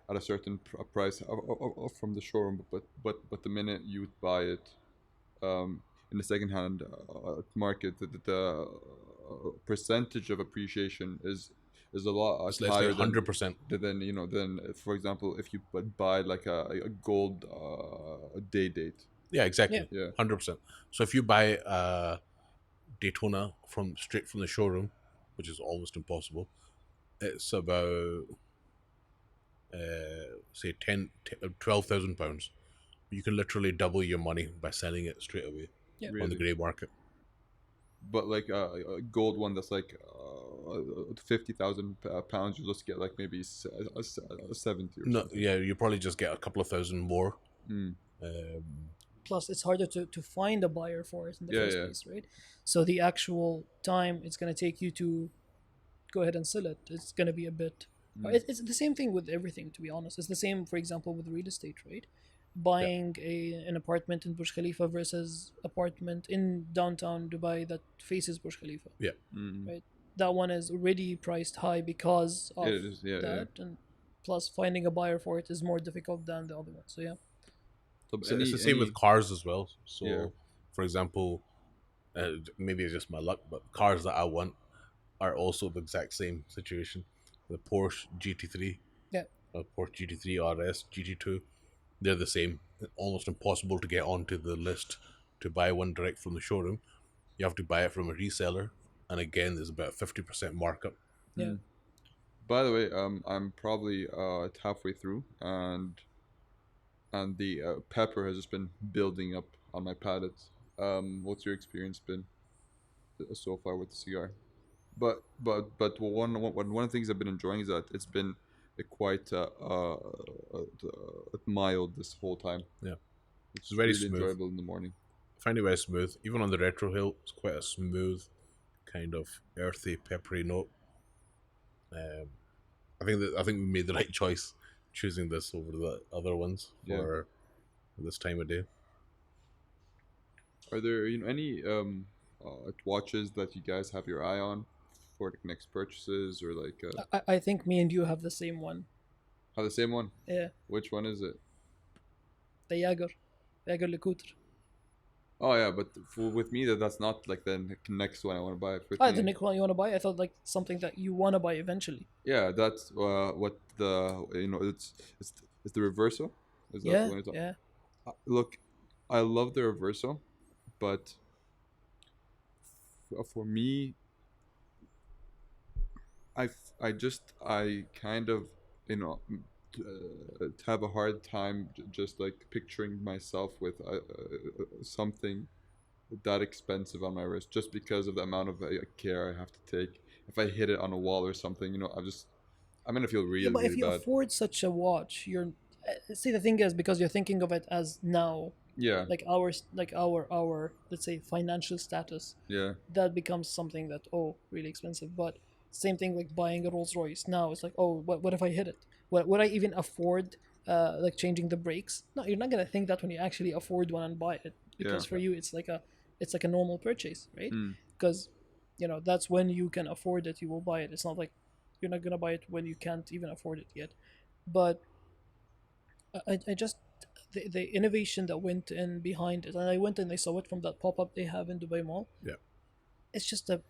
at a certain price from the showroom, but the minute you buy it, in the secondhand market, the percentage of appreciation is a lot It's like higher 100%. than, for example, if you buy like a gold day date. Yeah, exactly. Yeah. 100%. So if you buy Daytona straight from the showroom, which is almost impossible, it's about say 12,000 pounds. You can literally double your money by selling it straight away Yeah. on the Really. grey market. But like a gold one that's like 50,000 pounds, you just get like maybe a 70 or No, something. yeah, you probably just get a couple of thousand more. Mm. Plus, it's harder to find a buyer for it in the Yeah, first yeah. place, right? So the actual time it's going to take you to go ahead and sell it, it's going to be a bit. It's the same thing with everything, to be honest. It's the same, for example, with real estate, right? Buying an apartment in Burj Khalifa versus apartment in downtown Dubai that faces Burj Khalifa, Yeah. Mm. right? That one is already priced high because of It is, yeah, that, and plus finding a buyer for it is more difficult than the other one. So yeah, So So it's the same with cars as well. So, Yeah. for example, maybe it's just my luck, but cars that I want, are also the exact same situation. The Porsche GT3, Yeah. Porsche GT3 RS, GT2, they're the same. Almost impossible to get onto the list to buy one direct from the showroom. You have to buy it from a reseller, and again, there's about 50% markup. Yeah. By the way, I'm probably halfway through, and the pepper has just been building up on my palate. What's your experience been so far with the cigar? But one of the things I've been enjoying is that it's been quite mild this whole time. Yeah, it's It's very really smooth. enjoyable in the morning. I find it very smooth. Even on the retro hill, it's quite a smooth, kind of earthy, peppery note. Um, I think we made the right choice choosing this over the other ones Yeah. for this time of day. Are there any watches that you guys have your eye on for like next purchases or like I think me and you have the same one. the same one? Yeah. Which one is it? The Jaeger LeCoultre. Oh yeah, but with me that's not like the next one I want to buy. With Ah, me, the next one you want to buy? I thought like something that you want to buy eventually. yeah, that's what the it's the Reverso. Is that the Yeah, one you're talking? yeah. Look, I love the Reverso, but for me, I kind of have a hard time just like picturing myself with something that expensive on my wrist just because of the amount of care I have to take. If I hit it on a wall or something, I'm gonna feel Yeah, really but if really you bad. afford such a watch, you're see the thing is because you're thinking of it as now, Yeah, like our let's say financial status, yeah, that becomes something that oh really expensive. But same thing like buying a Rolls Royce now. It's like oh what if I hit it? Would I even afford like changing the brakes? No, you're not gonna think that when you actually afford one and buy it yeah. because for you it's like a normal purchase, right? Mm. Because that's when you can afford it, you will buy it. It's not like you're not gonna buy it when you can't even afford it yet. But I just the innovation that went in behind it, and I went and I saw it from that pop up they have in Dubai Mall. Yeah, It's just a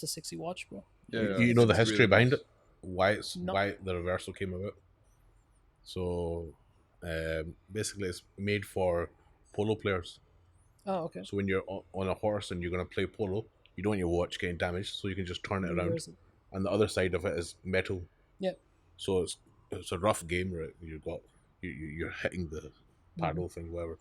sexy watch, bro. Yeah, you, yeah, you know the it's history really behind nice. it, why No. why the reversal came about. So, basically, it's made for polo players. Oh, okay. So when you're on a horse and you're gonna play polo, you don't want your watch getting damaged, so you can just turn it around. Reverse it. And the other side of it is metal, Yeah. so it's a rough game, right? You're hitting the Hmm. paddle thing, whatever.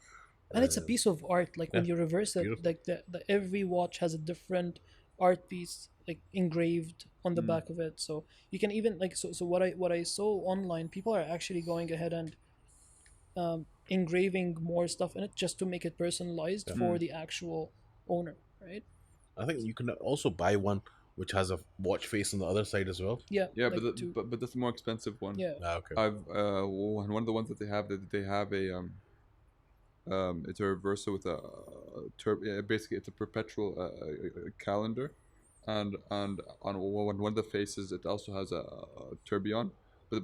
And it's a piece of art. Like Yeah, when you reverse it, beautiful. like the every watch has a different art piece like engraved on the Mm. back of it. So you can even like so what I saw online, people are actually going ahead and engraving more stuff in it just to make it personalized Yeah. for Mm. the actual owner, right? I think you can also buy one which has a watch face on the other side as well. Yeah, Yeah, like to but that's a more expensive one. yeah. Ah, okay. I've one of the ones that they have a it's a reverso with a basically it's a perpetual calendar, and on one of the faces it also has a tourbillon, but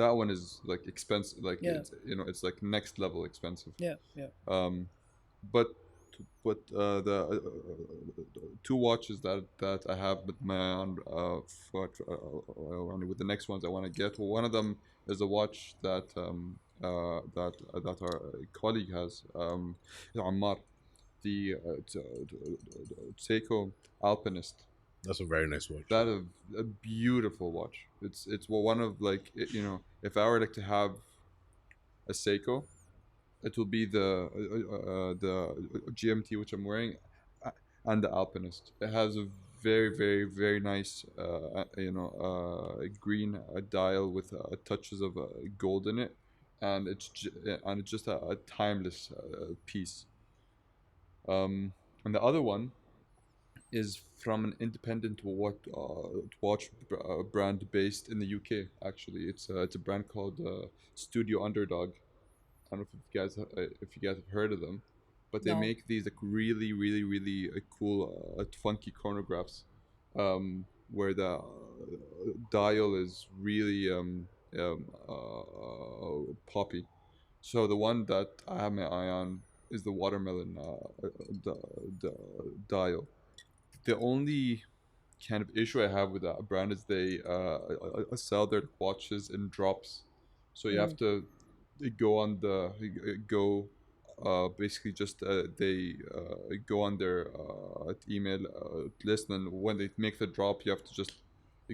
that one is like expensive, like Yeah. it's like next level expensive. Yeah, yeah. Um, but the two watches that I have with my own with the next ones I want to get. Well, one of them is a watch that our colleague has, Ammar, the Seiko Alpinist. That's a very nice watch. That a beautiful watch. It's one of like if I were like to have a Seiko, it will be the GMT which I'm wearing, uh, and the Alpinist. It has a very very very nice green dial with touches of gold in it, and it's just a timeless piece. And the other one is from an independent watch brand based in the UK. Actually, it's a brand called Studio Underdog. I don't know if you guys have heard of them, but they No. make these like really really really cool funky chronographs, where the dial is really poppy. So the one that I have my eye on is the watermelon the dial. The only kind of issue I have with that brand is they sell their watches in drops, so you have Mm. to go on the go basically just they go on their email list, and when they make the drop, you have to just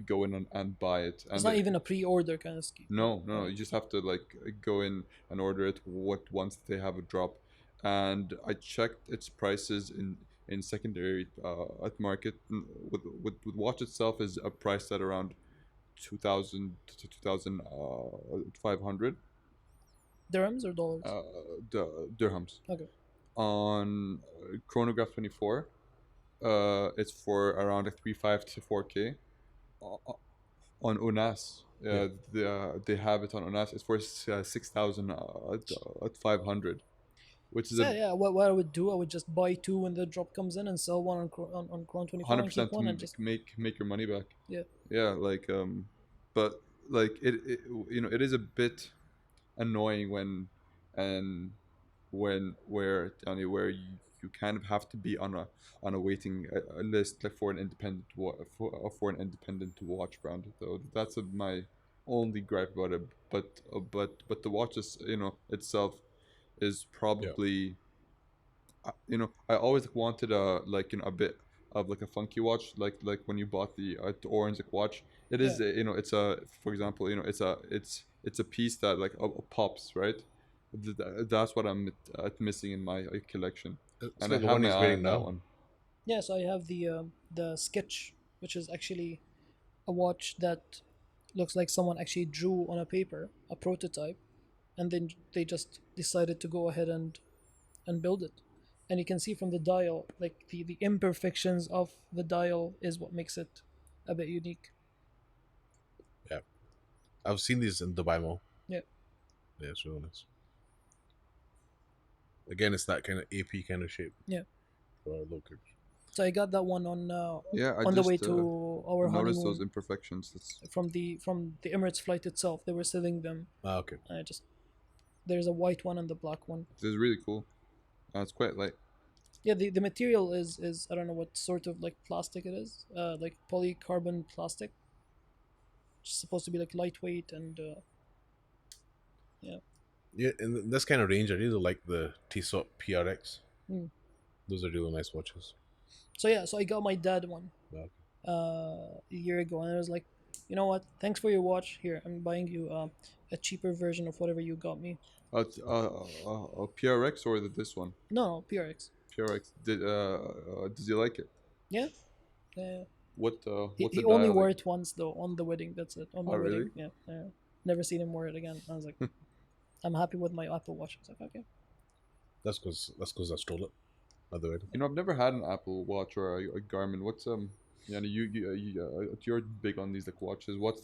go in and buy it. It's And not even a pre-order kind of scheme. no, no, no, you just have to like go in and order it what once they have a drop. And I checked its prices in secondary at market. With watch itself is priced at around 2000 to 2500 Dirhams or dollars? uh, dirhams. Okay. On chronograph 24, it's for around like 3.5 to 4K. On Unas, Yeah. they have it on Unas. It's for 6,000 at 500, which is So a yeah, what I would do, I would just buy two when the drop comes in and sell one on Cron 24 hundred and keep percent to one and just make your money back. yeah. Yeah, like but like it it is a bit annoying when and when where Johnny where you kind of have to be on a waiting a list like for an independent for an independent watch brand. Though that's my only gripe about it. But the watch is itself is Yeah. probably I always wanted a like a bit of like a funky watch like when you bought the orange like, watch. It is Yeah. it's a for example it's a piece that like pops, right. That's what I'm missing in my collection, It's and I like the have one my he's eye wearing on that now. one. Yeah, so I have the sketch, which is actually a watch that looks like someone actually drew on a paper a prototype, and then they just decided to go ahead and build it. And you can see from the dial, like the imperfections of the dial is what makes it a bit unique. Yeah, I've seen these in Dubai Mall. Yeah. Yeah, it's really nice. Again, it's that kind of AP kind of shape. Yeah. For our locals. So I got that one Yeah, I on the way just to our noticed those honeymoon imperfections. That's from the Emirates flight itself. They were selling them. Ah, okay. And I just there's a white one and the black one. this is really cool. It's quite light. Yeah, the material is I don't know what sort of like plastic it is. Like polycarbon plastic. It's supposed to be like lightweight and yeah. Yeah, in this kind of range, I really like the Tissot PRX. Hmm. Those are really nice watches. So yeah, so I got my dad one Yeah. a year ago, and I was like, you know what? Thanks for your watch. Here, I'm buying you a cheaper version of whatever you got me. PRX or this one? No, PRX. PRX. Does he like it? Yeah. Yeah. What's He the only dial wore like? it once though on the wedding. That's it. On my Oh, really? wedding. Yeah. Yeah. Never seen him wear it again. I was like, I'm happy with my Apple Watch. I was like, okay. That's because I stole it. By the way. I've never had an Apple Watch or a Garmin. Yeah, you're big on these like watches. What's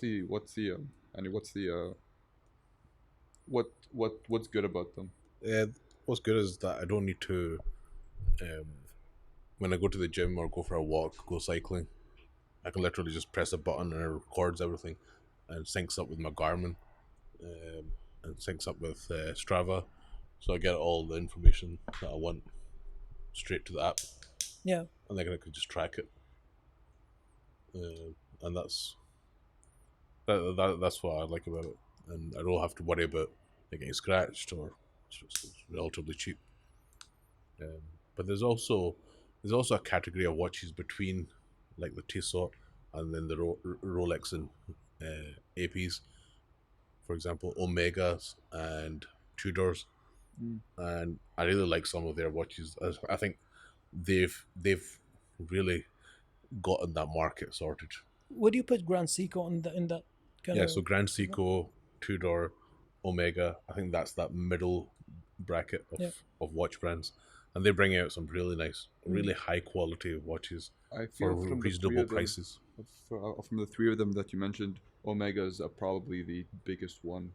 good about them? What's good is that I don't need to, um, when I go to the gym or go for a walk, go cycling, I can literally just press a button and it records everything, and syncs up with my Garmin, and syncs up with Strava, so I get all the information that I want straight to the app, Yeah. and then I can just track it, and that's what I like about it, and I don't have to worry about it getting scratched or it's relatively cheap. Um, but there's also a category of watches between like the Tissot and then the Rolex and APs, for example, Omegas and Tudors, and I really like some of their watches. I think they've really gotten that market sorted. Would you put Grand Seiko in that kind Yeah, of? so Grand Seiko, Tudor, Omega, I think that's that middle bracket Yeah. of watch brands, and they bring out some really nice, really high quality watches I for feel from the three reasonable of them, prices. from the three of them that you mentioned, Omega's probably the biggest one.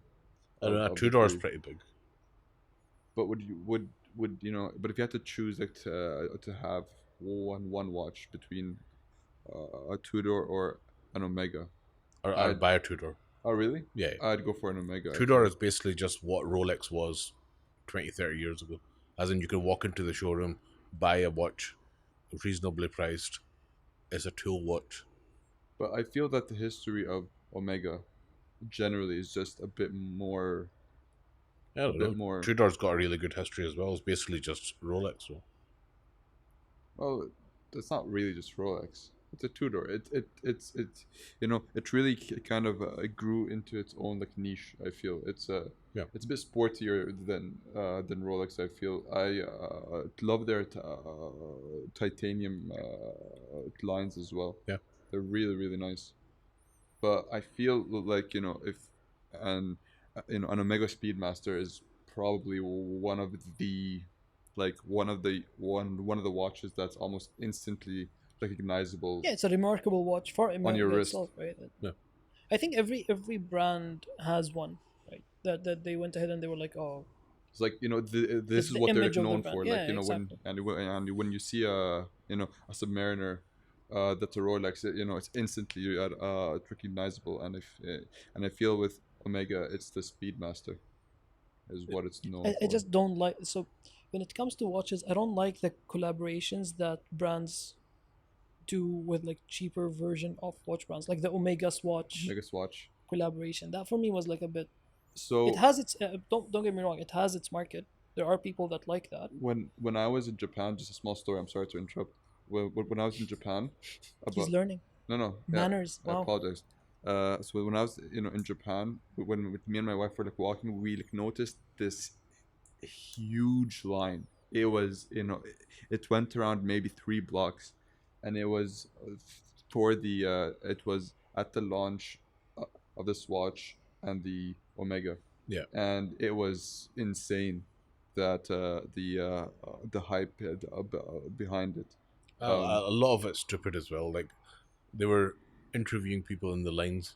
I don't know, of the Tudor's three. pretty big. But would but if you had to choose like to have one watch between a Tudor or an Omega. Or I'd buy a Tudor. Oh really? Yeah. I'd go for an Omega. Tudor is basically just what Rolex was 20, 30 years ago. As in, you could walk into the showroom, buy a watch, reasonably priced. It's a tool watch. But I feel that the history of Omega generally is just I a don't bit know. more. Tudor's got a really good history as well. It's basically just Rolex. So. Well, it's not really just Rolex. It's a Tudor. It's it really kind of grew into its own like niche. I feel Yeah. it's a bit sportier than Rolex. I feel I love their titanium lines as well. Yeah. They're really really nice. But I feel like if an an Omega Speedmaster is probably one of the one of the watches that's almost instantly recognizable Yeah, it's a remarkable watch for on your Omega wrist. itself, right? Yeah. I think every brand has one, right? That they went ahead and they were like, oh, It's like this it's is the what they're image of the known brand. for. Yeah, Like exactly. when you see a Submariner, that's a Rolex. It's instantly it's recognizable. And I feel with Omega, it's the Speedmaster, is what it's known I for. just don't like so when it comes to watches, I don't like the collaborations that brands do with like cheaper version of watch brands, like the Omega Swatch Omega Swatch. collaboration. That for me was like a bit. It So has its don't get me wrong. It has its market. There are people that like that. when I was in Japan, just a small story. I'm sorry to interrupt. When I was in Japan, He's about learning no, yeah, manners. I Wow. apologize. So when I was in Japan, when with me and my wife were like walking, we like noticed this huge line. It was it went around maybe 3 blocks, and it was for the it was at the launch uh, of the Swatch and the Omega, Yeah. and it was insane that the hype behind it. Um, A lot of it's stupid as well. Like they were interviewing people in the lines,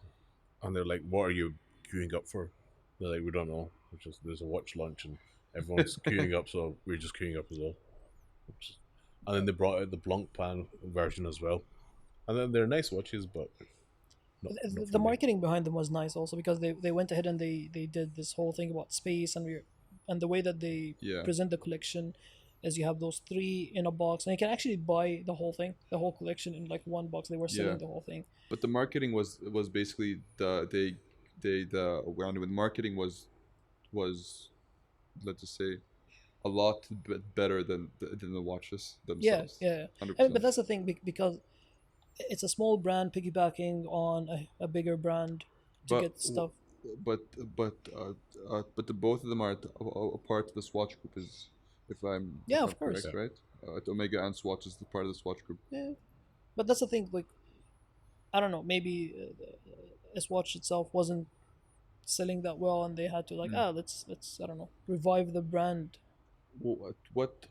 and they're like, "What are you queuing up for?" They're like, "We don't know. Which is there's a watch launch and everyone's queuing up, so we're just queuing up as well." And then they brought out the Blanc Pan version as well, and then they're nice watches, but not The for me. marketing behind them was nice also because they went ahead and they did this whole thing about space and the way that they yeah, present the collection is you have those three in a box and you can actually buy the whole thing, the whole collection in like one box. They were yeah. selling the whole thing. But the marketing was basically the around with marketing was let's just say a lot better than the watches Yeah, themselves. yeah. 100%. But that's the thing because it's a small brand piggybacking on a bigger brand to But get stuff. but but the both of them are a part of the Swatch group, is Yeah, if I'm of course. correct, right? Omega and Swatch is the part of the Swatch group. Yeah, but that's the thing. Like I don't know, maybe Swatch itself wasn't selling that well, and they had to like, let's I don't know, revive the brand.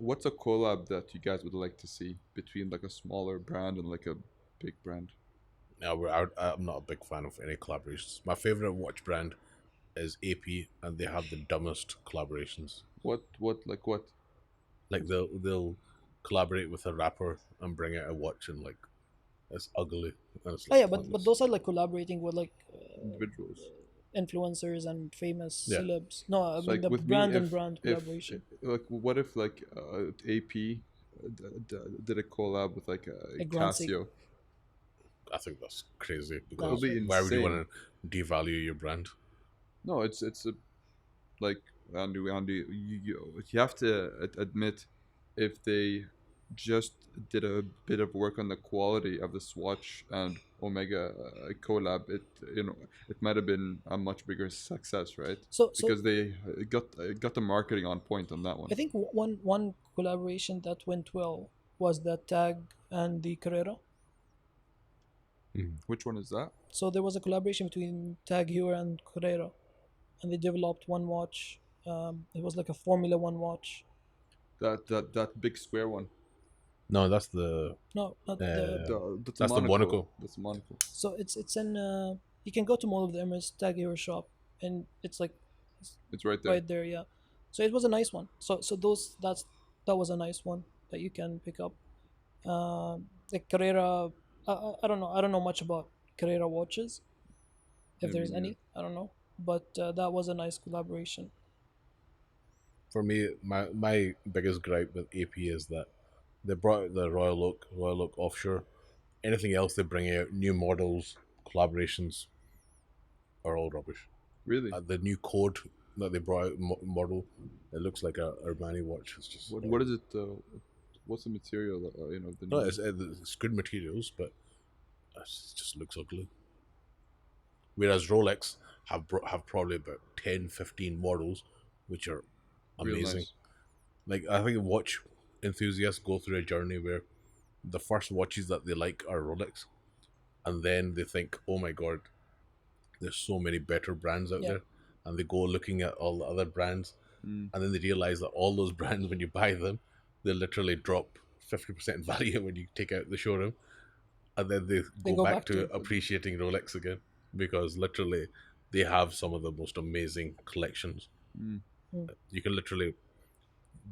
What's a collab that you guys would like to see between like a smaller brand and like a big brand? Now, I'm not a big fan of any collaborations. My favorite watch brand is AP, and they have the dumbest collaborations. What? Like they'll collaborate with a rapper and bring out a watch, and like it's ugly and it's Oh like yeah, but pointless. those are like collaborating with like Individuals. influencers and famous Yeah, celebs. No, I So mean like the with me, brand and brand if collaboration. like what if like AP did a collab with like Like Grand Sig. Casio? I think that's crazy It'll No, because be why would you insane. want to devalue your brand? No, it's a like Andy, you have to admit if they just did a bit of work on the quality of the Swatch and Omega collab, it might have been a much bigger success, right? so Because they got the marketing on point on that I one. think one collaboration that went well was the Tag and the Carrera. Which one is that? So there was a collaboration between Tag Heuer and Carrera, and they developed one watch. It was like a Formula One watch. That big square one. No, that's the No, not the. That's a that's the Monaco. Monaco. That's a Monaco. So it's in. You can go to Mall of the Emirates Tag Heuer shop, and it's like It's right there. right there. Yeah. So it was a nice one. So that was a nice one that you can pick up. The Carrera. I don't know. I don't know much about Carrera watches. If Yeah, me there's neither. any, I don't know. But that was a nice collaboration. For me. My biggest gripe with AP is that they brought out the Royal Oak Offshore, Anything else they bring out, new models, collaborations, are all rubbish. Really? The new Côte that they brought out model, it looks like a Armani watch. It's just What is it? What's the material? The no, new. it's good materials, but it just looks ugly. Whereas Rolex have probably about 10, 15 models, which are Real amazing. nice. Like I think watch enthusiasts go through a journey where the first watches that they like are Rolex, and then they think, "Oh my god, there's so many better brands out Yeah. there," and they go looking at all the other brands, Mm. and then they realize that all those brands, when you buy them, they literally drop 50% in value when you take out the showroom, and then they go back to appreciating Rolex again because literally they have some of the most amazing collections. Mm. You can literally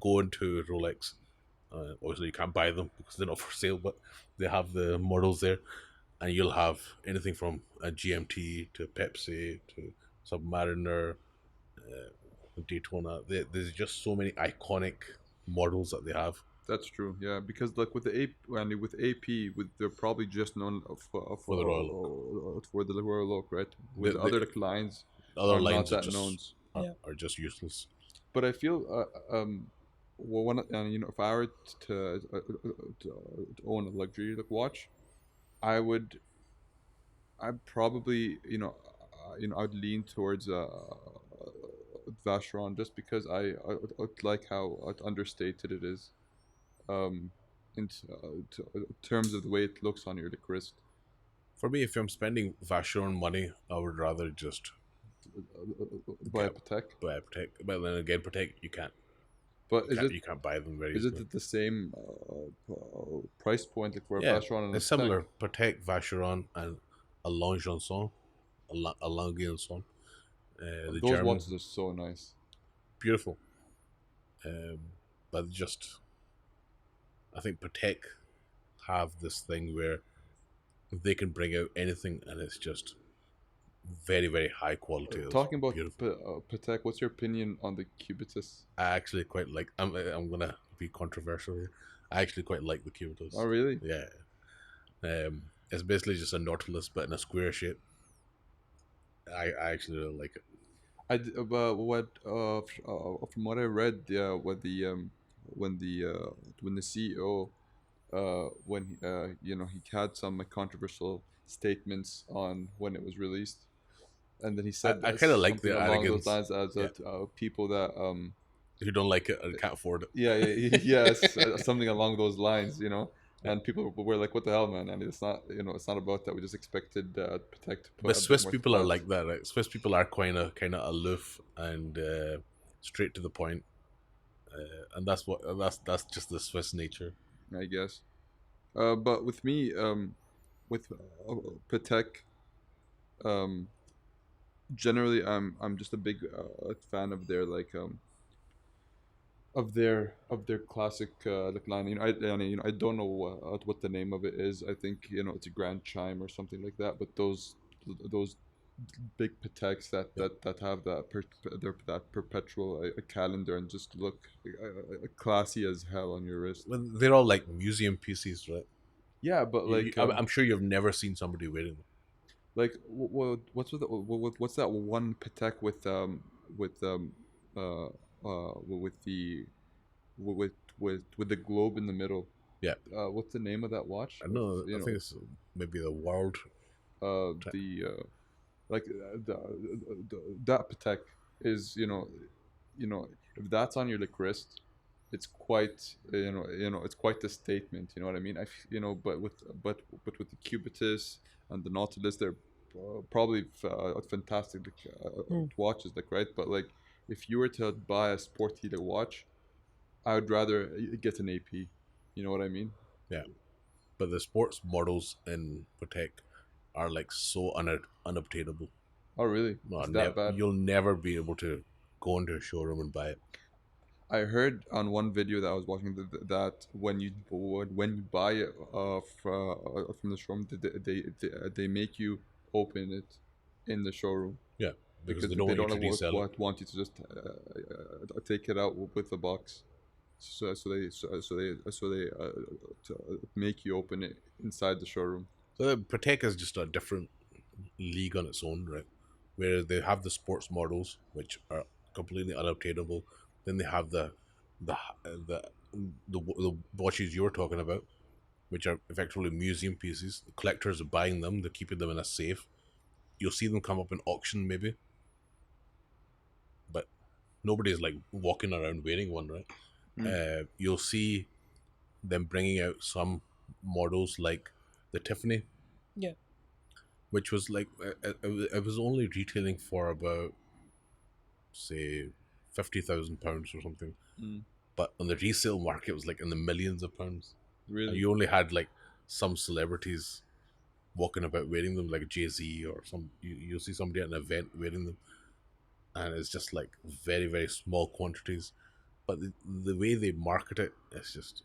go into Rolex. Obviously, you can't buy them because they're not for sale, but they have the models there, and you'll have anything from a GMT to Pepsi to Submariner, Daytona. There's just so many iconic models that they have. That's true. Yeah, because like with with AP, they're probably just known For the Royal Oak. for the Royal Oak, right? With other like, lines Other are not lines are that just known. are just useless. But I feel well, if I were to own a luxury like watch, I would I'd probably I'd lean towards Vacheron just because I like how understated it is, um, in terms of the way it looks on your like, wrist. For me, if I'm spending Vacheron money, I would rather just By get, Patek. buy a Patek. But then again, Patek, you can't. But You can't buy them very is easily. it the same price point like for a Yeah, Vacheron and a it's Patek? similar. Patek, Vacheron, and a Langenson, a Langenson. The Those German, watches are so nice. beautiful. But just, I think Patek have this thing where they can bring out anything, and it's just very, very high quality. It's Talking about beautiful. Patek, what's your opinion on the Cubitus? I actually quite like. I'm gonna be controversial here. I actually quite like the Cubitus. Oh, really? Yeah. It's basically just a Nautilus but in a square shape. I actually really like it. But what from what I read, when the CEO when he had some like, controversial statements on when it was released, and then he said I kind of like something the along those arrogance. lines as Yeah. people that If you don't like it, I can't afford it. yes, something along those lines, and people were like, "What the hell, man?" And it's not it's not about that. We just expected Protect to put But a bit Swiss more people are thought. like that, right? Swiss people are kind of aloof and straight to the point, and that's just the Swiss nature. I guess. But with me, with Patek, um, generally, I'm just a big fan of their like of their classic like line. I don't know what the name of it is. I think it's a Grand Chime or something like that. But those big Pateks that have that perpetual calendar and just look classy as hell on your wrist. Well, they're all like museum pieces, right? Yeah, but like I'm sure you've never seen somebody wearing them. like what's that one Patek with with the with the globe in the middle? Yeah, What's the name of that watch? I know. I think it's maybe the world. The like that Patek is if that's on your like wrist, it's quite it's quite the statement. You know what I mean? But with the Cubitus and the Nautilus, they're probably fantastic watches, like, right? But like if you were to buy a sporty like, watch, I would rather get an AP. You know what I mean? Yeah, but the sports models in Patek are like so unobtainable. Oh, really? No, It's that bad? you'll never be able to go into a showroom and buy it. I heard on one video that I was watching that when you buy it from the showroom, they make you open it in the showroom Yeah, because because they don't they want you don't to resell it. want you to just take it out with the box. make you open it inside the showroom. So the Patek is just a different league on its own, right? Where they have the sports models, which are completely unobtainable. Then they have the the the watches you were talking about, which are effectively museum pieces. The collectors are buying them; they're keeping them in a safe. You'll see them come up in auction, maybe, but nobody's like walking around wearing one, right? You'll see them bringing out some models like the Tiffany, Yeah. which was like it was only retailing for about say £50,000 or something, but on the resale market it was like in the millions of pounds. And Really? you only had like some celebrities walking about wearing them, like Jay-Z or some. You'll see somebody at an event wearing them, and it's just like very very small quantities. But the way they market it is just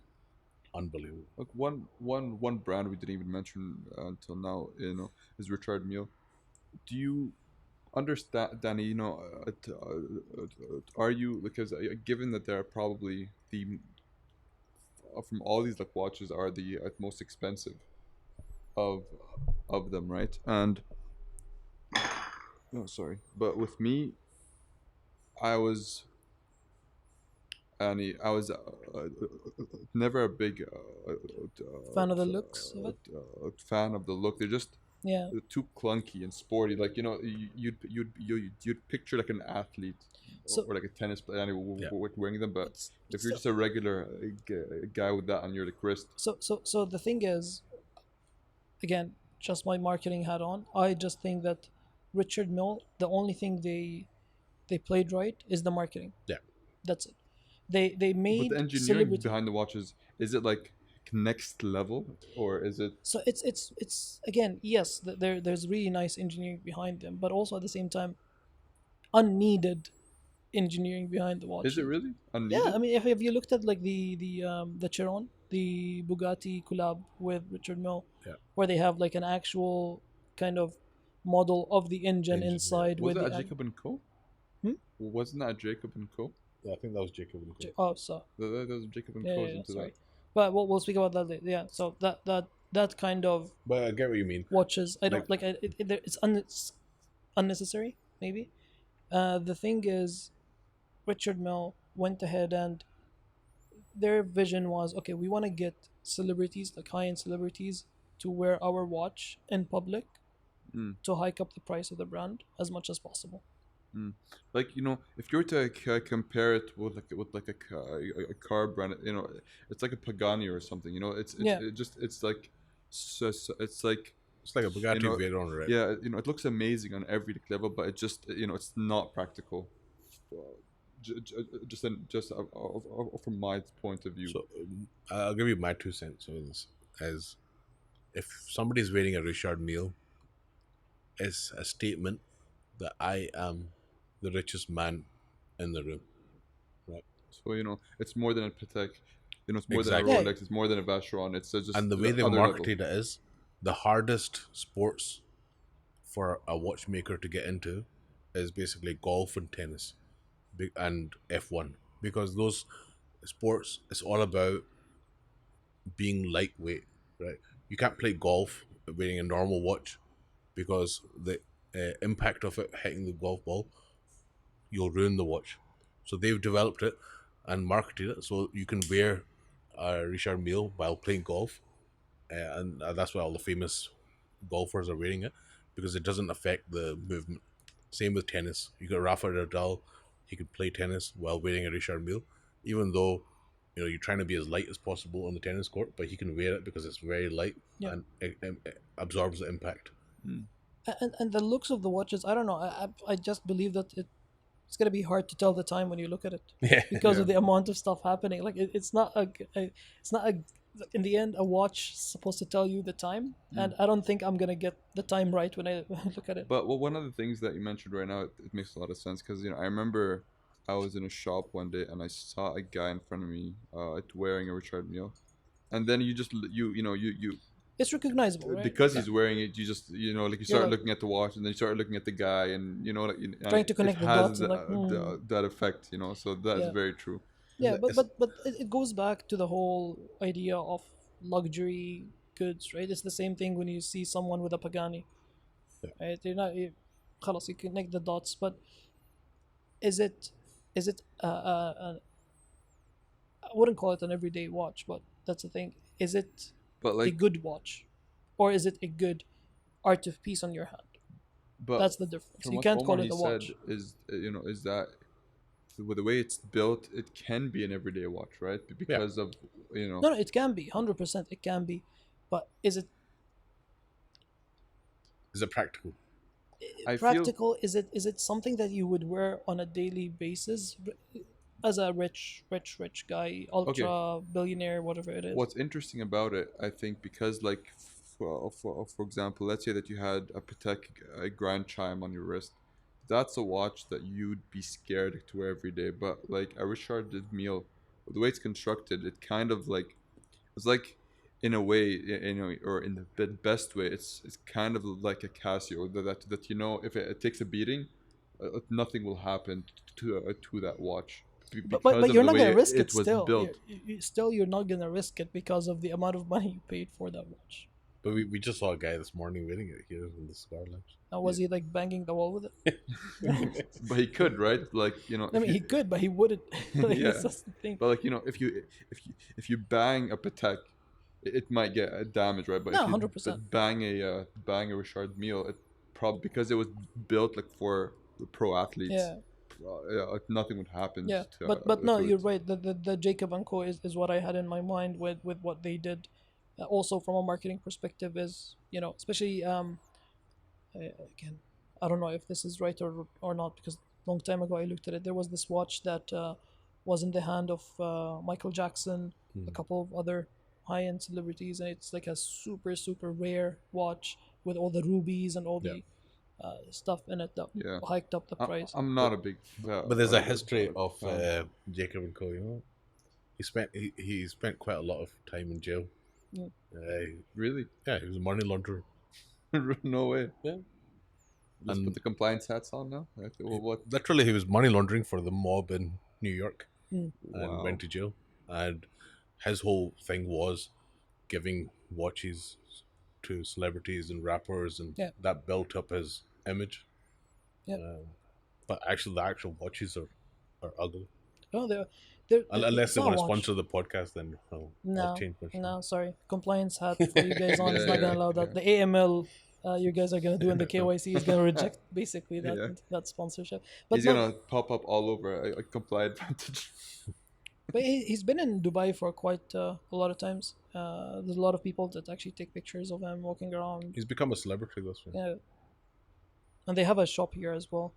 unbelievable. Like one brand we didn't even mention until now, is Richard Mille. Do you understand, Danny? Are you, because given that they're probably the from all these like watches are the most expensive of them, right? And no, sorry, but with me, I was never a big Fan of the looks of it. fan of the look. They're just Yeah. too clunky and sporty. Like you'd picture like an athlete So or like a tennis player Yeah. wearing them, but it's, if you're so, just a regular guy with that on your like wrist, so the thing is, again, just my marketing hat on. I just think that Richard Mille, the only thing they played right is the marketing. Yeah. That's it. They but made the engineering celebrity. behind the watches, is it like next level, or is it? So it's again, yes, there's really nice engineering behind them, but also at the same time, unneeded engineering behind the Is it watches. really Yeah, unneeded? I mean, if you looked at like the Chiron, the Bugatti collab with Richard Mille, Yeah. where they have like an actual kind of model of the engine Engine, inside Was with that the a Jacob and Co? Hmm? Wasn't that Jacob and Co? Yeah, I think that was Jacob and Co. oh, so That was Jacob and yeah, Co. yeah, into sorry, that. but we'll speak about that later. Yeah, so that kind of But I get what you mean. watches, I don't Like- like it's unnecessary maybe. The thing is, Richard Mille went ahead and their vision was, okay, we want to get celebrities, like high-end celebrities, to wear our watch in public to hike up the price of the brand as much as possible. Like if you were to compare it with like a car brand, it's like a Pagani or something. Yeah. It's like it's like It's like a Bugatti know, Veyron, right? yeah, it looks amazing on every level, but it just it's not practical. Just from my point of view. So I'll give you my 2 cents on this. As if somebody's wearing a Richard Mille, it's a statement that I am the richest man in the room. Right. So it's more than a Patek. It's more Exactly. than a Rolex. It's more than a Vacheron. It's just And the way they other marketed it is the hardest sports for a watchmaker to get into is basically golf and tennis and F1, because those sports, it's all about being lightweight, right? You can't play golf wearing a normal watch because the impact of it hitting the golf ball, you'll ruin the watch. So they've developed it and marketed it so you can wear a Richard Mille while playing golf, and that's why all the famous golfers are wearing it, because it doesn't affect the movement. Same with tennis. You got Rafa Nadal, he could play tennis while wearing a Richard Mille, even though you're trying to be as light as possible on the tennis court, but he can wear it because it's very light. Yeah. And it absorbs the impact. And the looks of the watches, I don't know, I just believe that it's gonna be hard to tell the time when you look at it Yeah. because of the amount of stuff happening. Like it's not in the end, a watch is supposed to tell you the time, and I don't think I'm gonna get the time right when I look at it. But one of the things that you mentioned right now, it makes a lot of sense because I remember I was in a shop one day and I saw a guy in front of me wearing a Richard Mille, and then you just you It's recognizable, right? because he's wearing it, you just like you start like- looking at the watch and then you start looking at the guy and like Trying to connect it the has dots and like, that effect, so that is Yeah. very true. Yeah, It's- but it goes back to the whole idea of luxury goods, right? It's the same thing when you see someone with a Pagani, yeah. right? You're not, you, خلاص, you connect the dots, but is it I wouldn't call it an everyday watch, but that's the thing. Is it But a like, good watch, or is it a good art of piece on your hand? but That's the difference. from You what can't Omar call it he a said watch. is is that with the way it's built, it can be an everyday watch, right? Yeah. Because of No, no, it can be 100%. It can be, but is it Is it practical? I feel practical? Is it something that you would wear on a daily basis as a rich guy, okay. ultra billionaire, whatever it is? What's interesting about it, I think, because like for example, let's say that you had a Patek Grand Chime on your wrist. That's a watch that you'd be scared to wear every day. But like a Richard Mille, the way it's constructed, it kind of like it's like in a way, or in the best way, it's kind of like a Casio that if it takes a beating, nothing will happen to that watch because But of you're the not way gonna risk it it was still. built. You're not gonna risk it because of the amount of money you paid for that watch. But we just saw a guy this morning wearing it here in the cigar lounge. Now, was he like banging the wall with it? But he could, right? Like I if mean, you he could, but he wouldn't. Like, yeah, that's the thing. but like if you bang a Patek, it might get damage, right? But No, if you 100%. bang a Richard Mille, it probably because it was built like for the pro athletes. Yeah. Yeah, like nothing would happen. Yeah, to, but no, to you're it. right. The Jacob and Co is what I had in my mind with what they did. Also, from a marketing perspective, is especially again, I don't know if this is right or not because long time ago I looked at it. There was this watch that was in the hand of Michael Jackson, a couple of other high end celebrities, and it's like a super rare watch with all the rubies and all Yeah. the stuff in it that Yeah. hiked up the price. I'm not a big. But there's a history of fan. Jacob and Co. He spent quite a lot of time in jail. Yeah. Really? Yeah, he was a money launderer. No way. Yeah. Let's And- put the compliance hats on now. Right? Well, what? Literally, he was money laundering for the mob in New York and Wow. went to jail. And his whole thing was giving watches to celebrities and rappers, and Yeah. that built up his image. Yeah. But actually, the actual watches are ugly. No, they're Unless it's they not want to a watch. sponsor the podcast, then I'll No, change my tune. no, sorry. Compliance hat for you guys on is not gonna allow that. yeah. The AML you guys are gonna do in the KYC is gonna reject basically that Yeah. that sponsorship. But He's no, gonna pop up all over a comply advantage. but he's been in Dubai for quite a lot of times. There's a lot of people that actually take pictures of him walking around. He's become a celebrity this way. Yeah, and they have a shop here as well,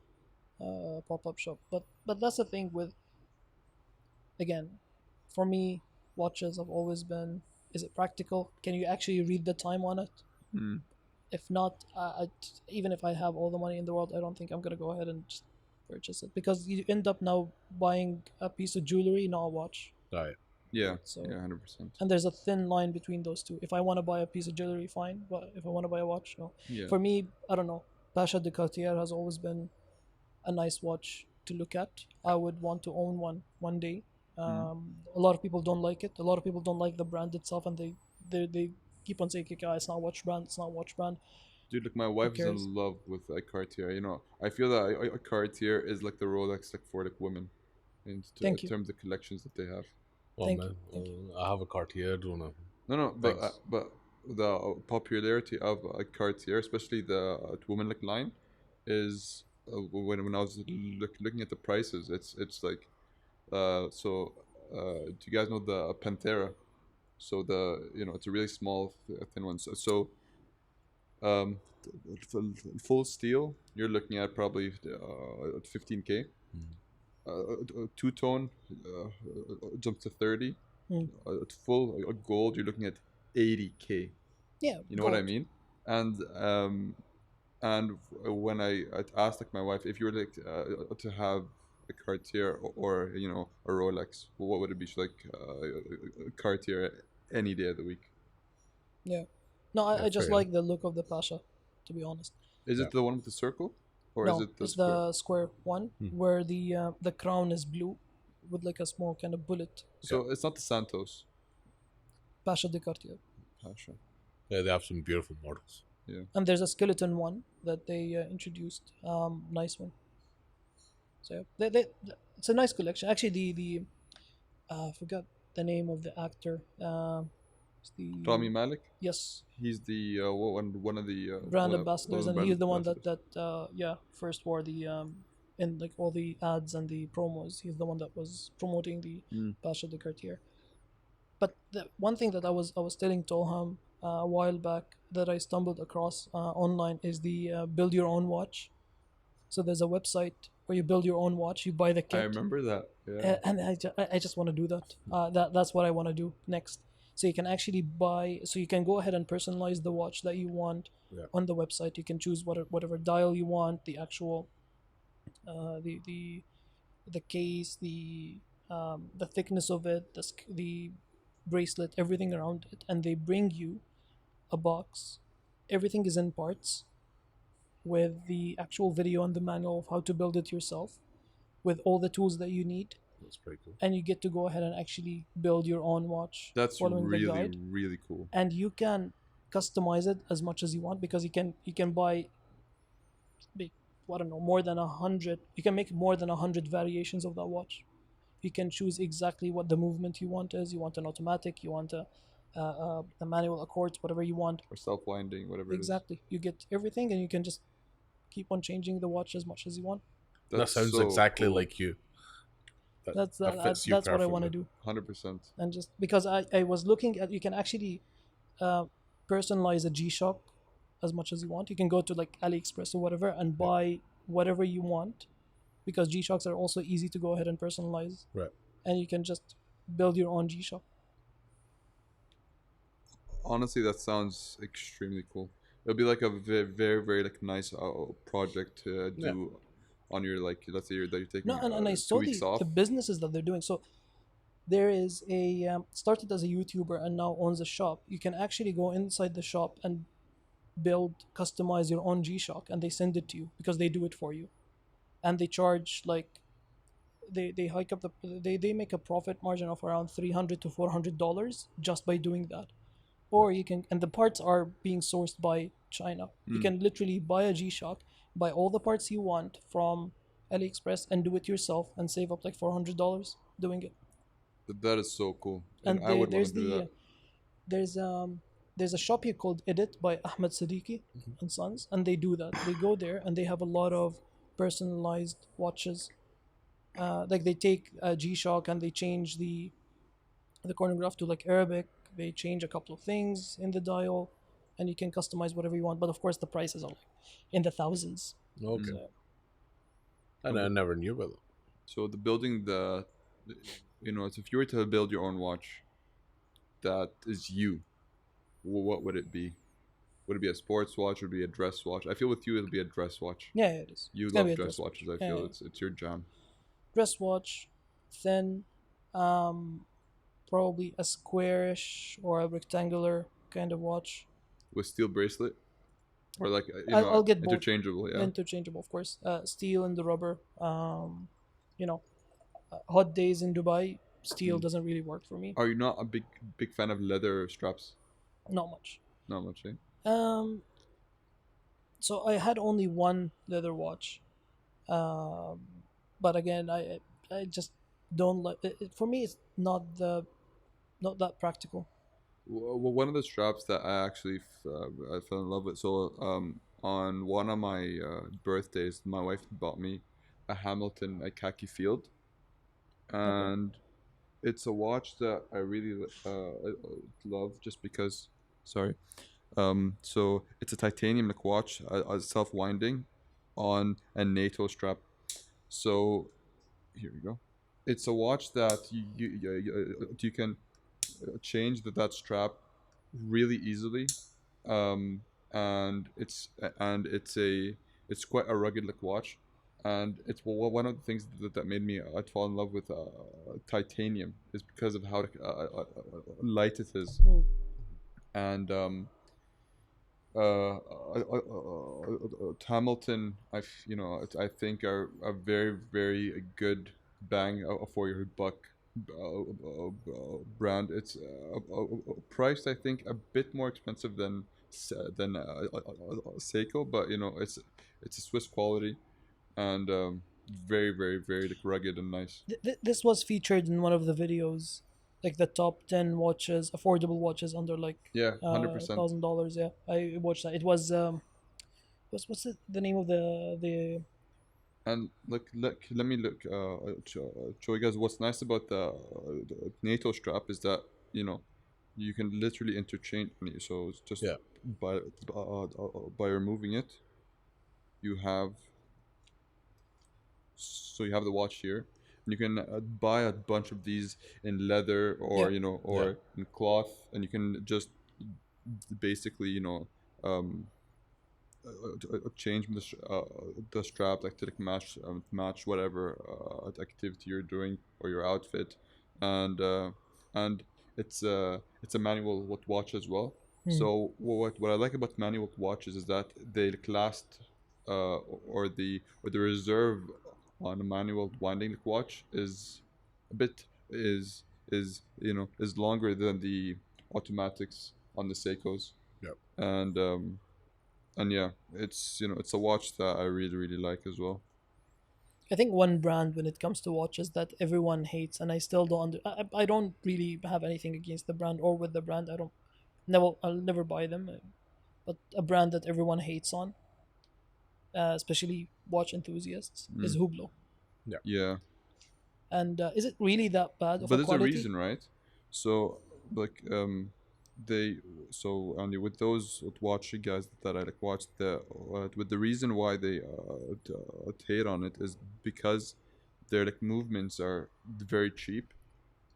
pop-up shop. But that's the thing with, again, for me, watches have always been: is it practical? Can you actually read the time on it? Mm. If not, even if I have all the money in the world, I don't think I'm gonna go ahead and just purchase it because you end up now buying a piece of jewelry, not a watch. Right. Yeah. So- Yeah, 100%. And there's a thin line between those two. If I want to buy a piece of jewelry, fine. But if I want to buy a watch, no. Yeah. For me, I don't know. Pasha de Cartier has always been a nice watch to look at. I would want to own one day. A lot of people don't like it. A lot of people don't like the brand itself, and they keep on saying, "Okay, it's not watch brand. It's not watch brand." Dude, like my wife is cares? in love with a Cartier. I feel that a Cartier is like the Rolex, like for like women, in Thank you. terms of collections that they have. Oh Thank man, you. I have a Cartier. I don't know. No, but Thanks. the popularity of a Cartier, especially the woman-like line, is when I was looking at the prices, it's like, do you guys know the Pantera? So it's a really small thin one. So full steel, you're looking at probably 15K. Two-tone jumps to 30. At full gold, you're looking at 80K. Yeah, You know what I gold. mean? And when I asked like my wife, if you were like to have a Cartier or a Rolex, what would it be? She's like a Cartier any day of the week. Yeah. No, I just fair like the look of the Pasha, to be honest. Is Yeah. it the one with the circle, or No, is it the it's square? the square one where the crown is blue, with like a small kind of bullet. So it's not the Santos. Pasha de Cartier. Pasha. Yeah, they have some beautiful models. Yeah. And there's a skeleton one that they introduced. Nice one. So it's a nice collection. Actually, the I forgot the name of the actor. It's Rami the Malik. yes, He's the one of the brand one ambassadors, of the and brand he's the one ambassadors. that yeah first wore the in like all the ads and the promos. He's the one that was promoting the Mm. Pasha de Cartier. But the one thing that I was telling Tolham a while back that I stumbled across online is the build your own watch. So there's a website where you build your own watch. You buy the I kit, remember that. Yeah. and I just want to do that. That's what I want to do next. So you can actually buy. So you can go ahead and personalize the watch that you want Yeah. on the website. You can choose whatever dial you want, the actual, the case, the thickness of it, the bracelet, everything around it, and they bring you a box. Everything is in parts with the actual video and the manual of how to build it yourself with all the tools that you need, That's pretty cool. and you get to go ahead and actually build your own watch That's following the really guide. really cool. And you can customize it as much as you want because you can buy I don't know, more than 100. You can make more than 100 variations of that watch. You can choose exactly what the movement you want is. You want an automatic, you want a manual, accords, whatever you want. Or self winding, whatever Exactly. You get everything, and you can just keep on changing the watch as much as you want. it is. That sounds exactly like you. That fits you That's what I want to perfectly. do. 100%. And just because I was looking at, you can actually uh, personalize a G-Shock as much as you want. You can go to like AliExpress or whatever and buy whatever you want, because G-Shocks are also easy to go ahead and personalize, Right. and you can just build your own G-Shock. Honestly, that sounds extremely cool. It'll be like a very very, very like nice project to do on your, like, let's say that you're taking No, and I 2 saw weeks off. the businesses that they're doing. So there is a started as a YouTuber and now owns a shop. You can actually go inside the shop and customize your own G-Shock, and they send it to you because they do it for you, and they charge like they hike up they make a profit margin of around $300 to $400 just by doing that. Or you can, and the parts are being sourced by China. You can literally buy a G-Shock, buy all the parts you want from AliExpress, and do it yourself and save up like $400 doing it. That is so cool, and And I would want there's to do that. there's there's a shop here called Edit by Ahmed Siddiqui and Sons, and they do that. They go there and they have a lot of personalized watches. Like they take a G-Shock and they change the chronograph to like Arabic. They change a couple of things in the dial, and you can customize whatever you want. But of course, the prices are like in the thousands. Okay. So, And I never knew about that. So the building so if you were to build your own watch, that is you, what would it be? Would it be a sports watch? Would it be a dress watch? I feel with you it'll be a dress watch. yeah, it is. You It's gonna love be a dress watches. I Yeah, feel yeah. it's your jam. Dress watch, thin, probably a squarish or a rectangular kind of watch. With steel bracelet, or like I'll get both. interchangeable. Yeah. Interchangeable, of course. Steel and the rubber. You know, hot days in Dubai, steel doesn't really work for me. Are you not a big fan of leather straps? Not much. Not much, eh? So I had only one leather watch, but again, I just don't like it. For me, it's not that practical. Well, one of the straps that I actually I fell in love with. So on one of my birthdays, my wife bought me a Hamilton a khaki field, and it's a watch that I really love just because. Sorry. So it's a titanium like watch, self winding, on a NATO strap. So here we go. It's a watch that you can change that strap really easily, and it's quite a rugged like watch, and it's one of the things that made me I'd fall in love with titanium is because of how light it is, and Hamilton I think are very very good bang for your buck brand. It's priced, I think, a bit more expensive than Seiko, but it's a Swiss quality, and very, very, very like rugged and nice. This was featured in one of the videos, like the top 10 watches, affordable watches under like Yeah, 100%. $1,000. Yeah, I watched that. It was what's the name of the And look, let me look. Show you guys what's nice about the NATO strap is that you know you can literally interchange money. So it's just Yeah. by removing it, you have you have the watch here, and you can buy a bunch of these in leather or yeah. or in cloth, and you can just basically change the strap like to like match whatever activity you're doing or your outfit, and it's a manual watch as well. Hmm. So what I like about manual watches is that they last, or the reserve on a manual winding watch is a bit is longer than the automatics on the Seikos, Yep. and yeah, it's a watch that I really, really like as well. I think one brand when it comes to watches that everyone hates, and I still don't I don't really have anything against the brand or with the brand. I don't never I'll never buy them, but a brand that everyone hates on, especially watch enthusiasts, is Mm. Hublot. Yeah. Yeah, And is it really that bad of but a there's a quality? reason, right? So like they so and with those watch guys that I like watch with the reason why they hate on it is because their like movements are very cheap,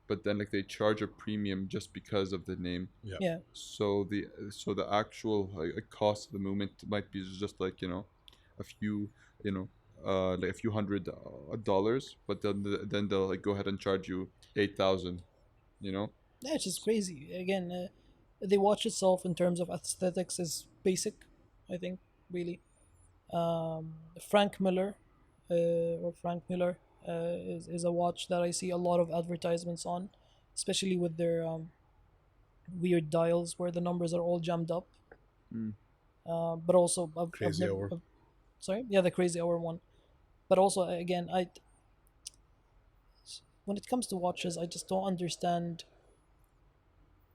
but then like they charge a premium just because of the name. Yeah. Yeah, So the actual cost of the movement might be just like a few like a few hundred dollars, but then they'll like go ahead and charge you 8,000. You know. yeah, it's just crazy. Again, the watch itself in terms of aesthetics is basic, I think, really. Frank Miller, or Frank Miller, is a watch that I see a lot of advertisements on, especially with their weird dials where the numbers are all jammed up. Mm. But also, I've Crazy never, hour. sorry, yeah, the crazy hour one. But also, again, when it comes to watches, I just don't understand.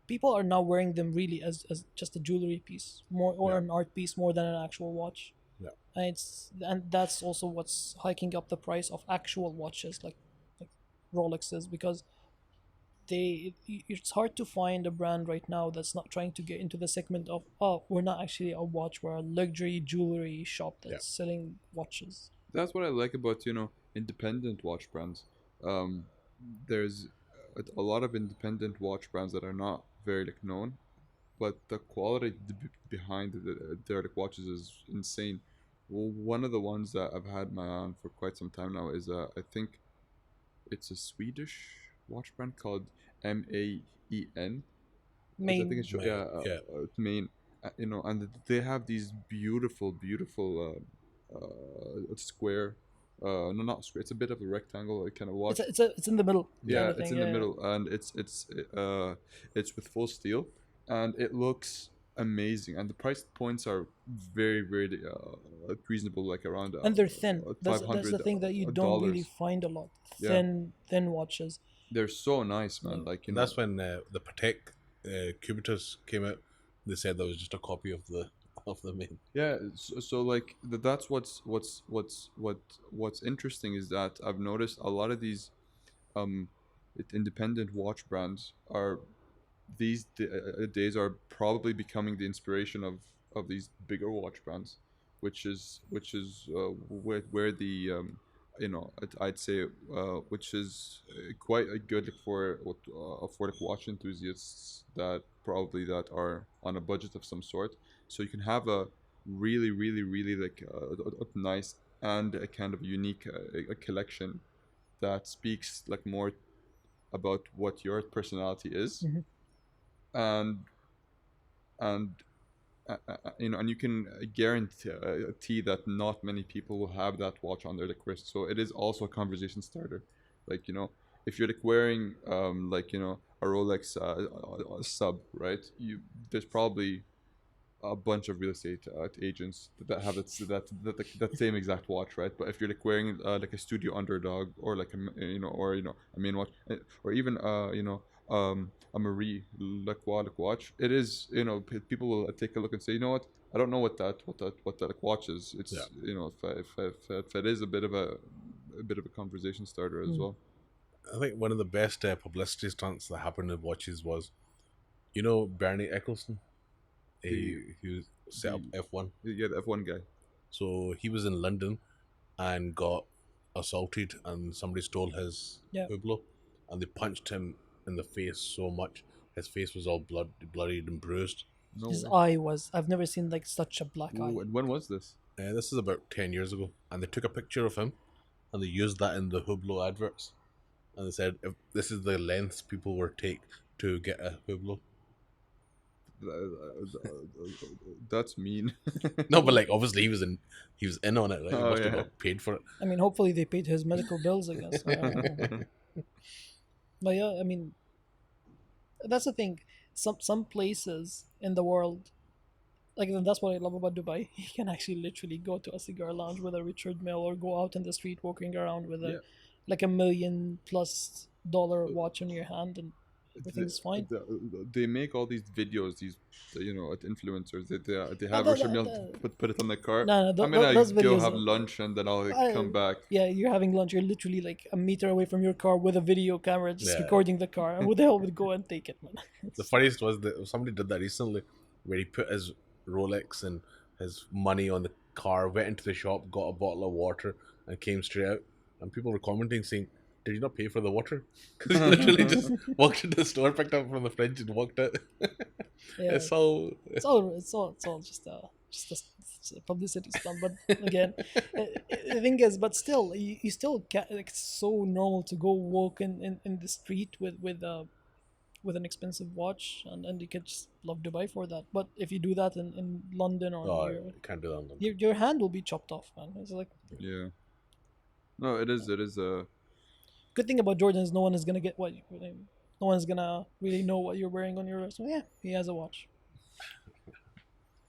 People are now wearing them really as just a jewelry piece, more or Yeah. an art piece more than an actual watch. Yeah. And that's also what's hiking up the price of actual watches like Rolexes, because it's hard to find a brand right now that's not trying to get into the segment of, oh, we're not actually a watch, we're a luxury jewelry shop Yeah. that's selling watches. That's what I like about independent watch brands. Um, there's a lot of independent watch brands that are not very like known, but the quality behind their like watches is insane. Well, one of the ones that I've had my eye on for quite some time now is I think it's a Swedish watch brand called Maen. I think Main. it's Man. Yeah. Main. And they have these beautiful, beautiful square. No, not square. It's a bit of a rectangle kind of watch. It's in the middle kind Yeah, of it's thing. in the Yeah. middle, and it's with full steel, and it looks amazing. And the price points are very, very reasonable, like around And they're thin. five That's the hundred thing that you don't really dollars. find a lot. Yeah, Thin watches. they're so nice, man. Yeah. Like And that's when the Patek Cubitus came out. They said that was just a copy of the main. Yeah, so like that's what's interesting is that I've noticed a lot of these um independent watch brands are days are probably becoming the inspiration of these bigger watch brands, which is where the I'd say which is quite a good for like watch enthusiasts that are on a budget of some sort, so you can have a really, really, really like a nice and a kind of unique a collection that speaks like more about what your personality is, Mhm. and and and you can guarantee that not many people will have that watch on their like wrist, so it is also a conversation starter. Like, if you're like wearing like, a Rolex sub, right? There's probably a bunch of real estate agents that have that same exact watch, right? But if you're like wearing like a studio underdog, or like or a main watch, or even a Marie Lacroix watch, it is, people will take a look and say, you know what, I don't know what that like watch is. Yeah. It's, if it is a bit of a conversation starter as Mm. well. I think one of the best publicity stunts that happened in watches was, Bernie Eccleston. The He set up the F1. yeah, the F1 guy. So he was in London and got assaulted, and somebody stole his Yeah. Hublot, and they punched him in the face so much his face was all bloodied and bruised. No His way. eye was. I've never seen like such a black eye. Ooh, and when was this? This is about 10 years ago, and they took a picture of him, and they used that in the Hublot adverts, and they said if this is the lengths people will take to get a Hublot. That's mean. No, but like obviously he was in on it, right? He Oh, must have yeah. got paid for it. I mean, hopefully they paid his medical bills, I guess. I don't know. But yeah, I mean, that's the thing. Some places in the world, like that's what I love about Dubai. You can actually literally go to a cigar lounge with a Richard Mille, or go out in the street walking around with a Yeah. like $1 million+ watch in your hand, and everything's fine. They make all these videos, these influencers. They Uh, have the- Richard the- Mille the- put it on the car. No, no, I'm gonna those go videos have are- lunch and then I'll I- come back. Yeah, you're having lunch. You're literally like a meter away from your car with a video camera, just Yeah. recording the car. And who the hell would go and take it, man? The funniest was that somebody did that recently, where he put his Rolex and his money on the car, went into the shop, got a bottle of water, and came straight out. And people were commenting saying, "Did you not pay for the water?" Because he literally just walked into the store, picked up from the fridge, and walked out. Yeah, It's so it's all just a publicity stunt. But again, the thing is, but still, you still get like, it's so normal to go walk in the street with an expensive watch, and you can just love Dubai for that. But if you do that in London or oh, Europe, you can't do that. On them. your hand will be chopped off, man. It's like, Yeah. No, it is. It is a. good thing about Jordan is no one is gonna get what no one's gonna really know what you're wearing on your wrist. So yeah, he has a watch.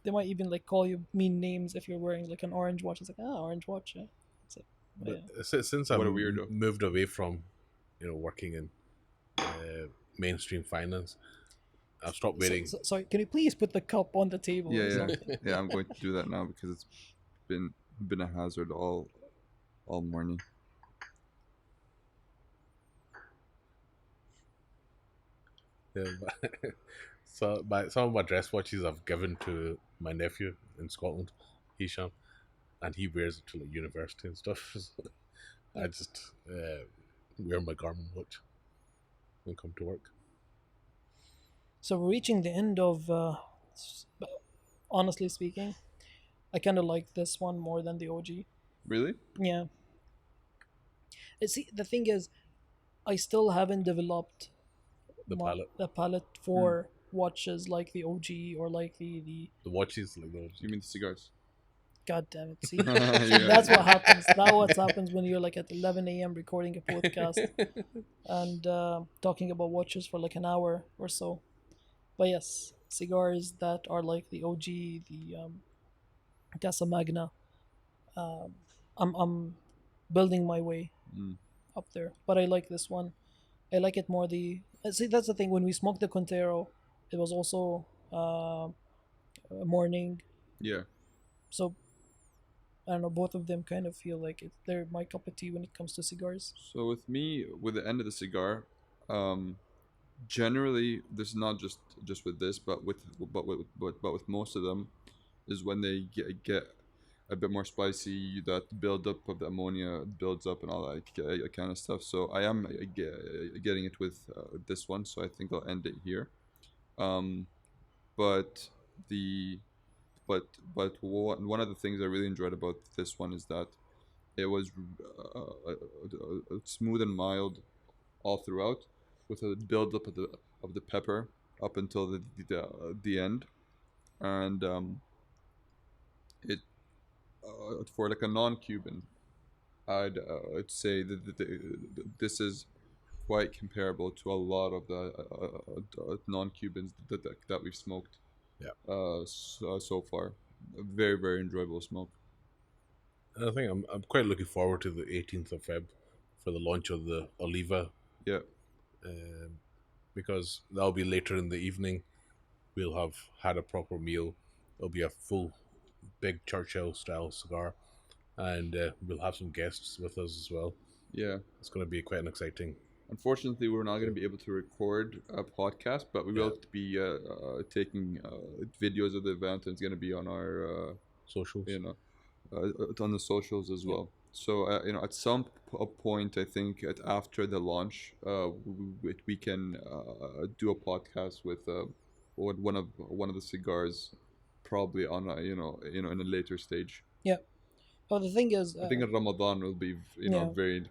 They might even like call you mean names if you're wearing like an orange watch. It's like, orange watch. Yeah. It's like, But yeah. since What I've a weirdo. moved away from, working in mainstream finance, I've stopped wearing. Sorry, can you please put the cup on the table? Yeah, or yeah, something? yeah. I'm going to do that now because it's been a hazard all morning. Yeah, some of my dress watches I've given to my nephew in Scotland, Hisham, and he wears it to like university and stuff. So I just wear my Garmin watch and come to work. So we're reaching the end of. Honestly speaking, I kind of like this one more than the OG. Really? Yeah. See, the thing is, I still haven't developed The palette, the palette for watches like the OG or like the the watches, like those. You mean the cigars? God damn it. See, Yeah. that's what happens. That's what happens when you're like at 11 a.m. recording a podcast and talking about watches for like an hour or so. But yes, cigars that are like the OG, the Casa Magna. I'm building my way Mm. up there, but I like this one. I like it more. See, that's the thing. When we smoked the Contero, it was also a morning. Yeah. So I don't know. Both of them kind of feel like they're my cup of tea when it comes to cigars. So with me, with the end of the cigar, generally this is not just with this, but with most of them, is when they get a bit more spicy, that build up of the ammonia builds up and all that kind of stuff. So I am getting it with this one, so I think I'll end it here. But the but one of the things I really enjoyed about this one is that it was smooth and mild all throughout, with a build up of the pepper up until the end, and it for like a non-Cuban, I'd say that this is quite comparable to a lot of the non-Cubans that we've smoked Yeah. so far. A very, very enjoyable smoke. And I think I'm quite looking forward to the 18th of Feb for the launch of the Oliva, Yeah, because that'll be later in the evening. We'll have had a proper meal. It'll be a full, big Churchill style cigar, and we'll have some guests with us as well. yeah. It's going to be quite an exciting. Unfortunately, we're not going to be able to record a podcast, but we Yeah. will be taking videos of the event, and it's going to be on our, Socials. on the socials as well. So at some point, I think after the launch, we can do a podcast with one of the cigars, probably on in a later stage. Yeah. Well, the thing is, I think in Ramadan will be yeah. very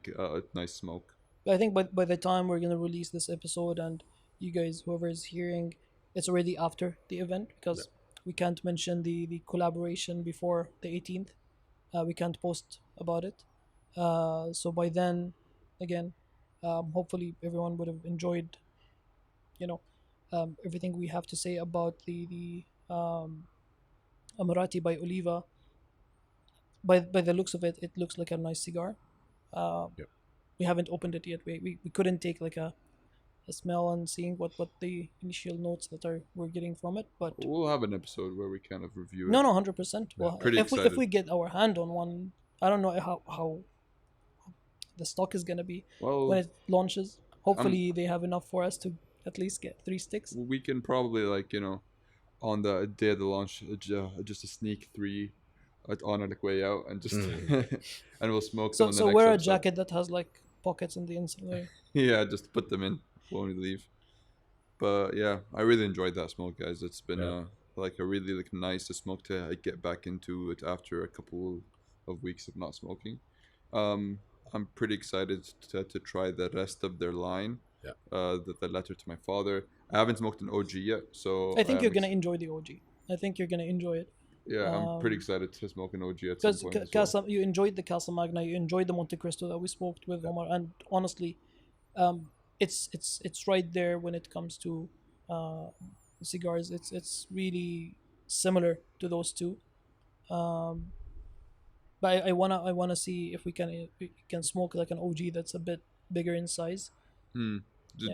nice smoke. I think by the time we're gonna release this episode, and you guys, whoever is hearing, it's already after the event, because we can't mention the collaboration before the 18th. We can't post about it. So by then, again, hopefully everyone would have enjoyed, you know, everything we have to say about the Amarati by Oliva. By the looks of it, it looks like a nice cigar. Yep. We haven't opened it yet. We couldn't take like a smell and seeing what the initial notes that we're getting from it. But We'll have an episode where we kind of review it. no, 100%. Yeah, Well, pretty if excited. we get our hand on one, I don't know how the stock is gonna be Well, when it launches. Hopefully, they have enough for us to at least get 3 sticks. we can probably on the day of the launch, just a sneak 3 on our way out, and just and we'll smoke them. So on the wear a next episode. jacket that has like pockets in the inside. Yeah, just put them in when we leave. But yeah, I really enjoyed that smoke, guys. It's been a really nice smoke to get back into it after a couple of weeks of not smoking. I'm pretty excited to try the rest of their line. Yeah. The letter to my father. I haven't smoked an OG yet, so I think you're gonna enjoy the OG. I think you're gonna enjoy it. Yeah, I'm pretty excited to smoke an OG at some Because point. as well. you enjoyed the Casa Magna, you enjoyed the Monte Cristo that we smoked with Omar, and honestly, it's right there when it comes to cigars. It's really similar to those two. But I wanna see if we can smoke like an OG that's a bit bigger in size.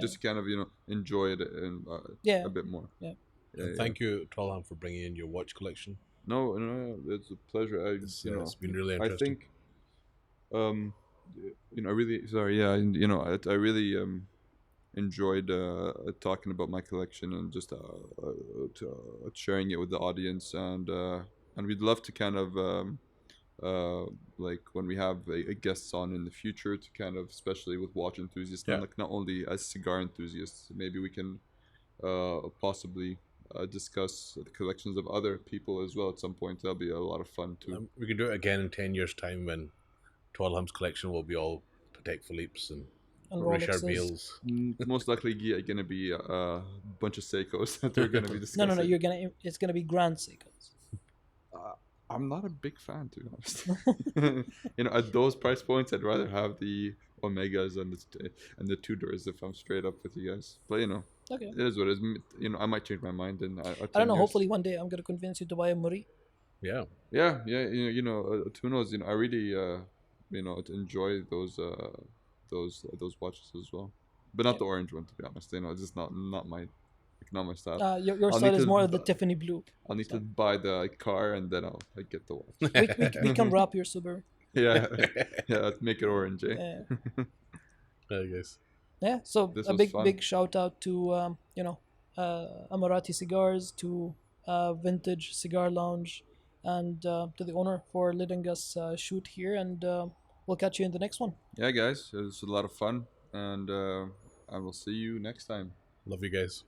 Just kind of enjoy it and Yeah. a bit more. Yeah. And thank you, Trollham, for bringing in your watch collection. No, it's a pleasure. It's been really I interesting. think, I really sorry. Yeah, I really enjoyed talking about my collection and just sharing it with the audience, and we'd love to kind of like when we have a guests on in the future to kind of, especially with watch enthusiasts, Yeah. not only as cigar enthusiasts, maybe we can possibly discuss the collections of other people as well at some point. That'll be a lot of fun too. We can do it again in 10 years' time when Trollham's collection will be all Patek Philippe's and Richard Rolexes. Mille's. Most likely going to be a bunch of Seikos that they're going to be discussing. No. It's gonna be Grand Seikos. I'm not a big fan, to be honest. At those price points, I'd rather have the Omegas and the Tudors, if I'm straight up with you guys. But Okay. it is what it is. I might change my mind in. I don't know. Hopefully, one day I'm gonna convince you to buy a Muri. Yeah. Yeah. Who knows? I really enjoy those watches as well, but not the orange one, to be honest. It's just not my style. Your I'll style need is to more of the Tiffany blue. I'll need to buy the car and then I'll get the watch. We can wrap your Subaru. Yeah, make it orange, eh? Yeah. I guess. Yeah. So This a was big fun. big shout out to Amarati Cigars, to Vintage Cigar Lounge, and to the owner for letting us shoot here. And we'll catch you in the next one. Yeah, guys, it was a lot of fun, and I will see you next time. Love you guys.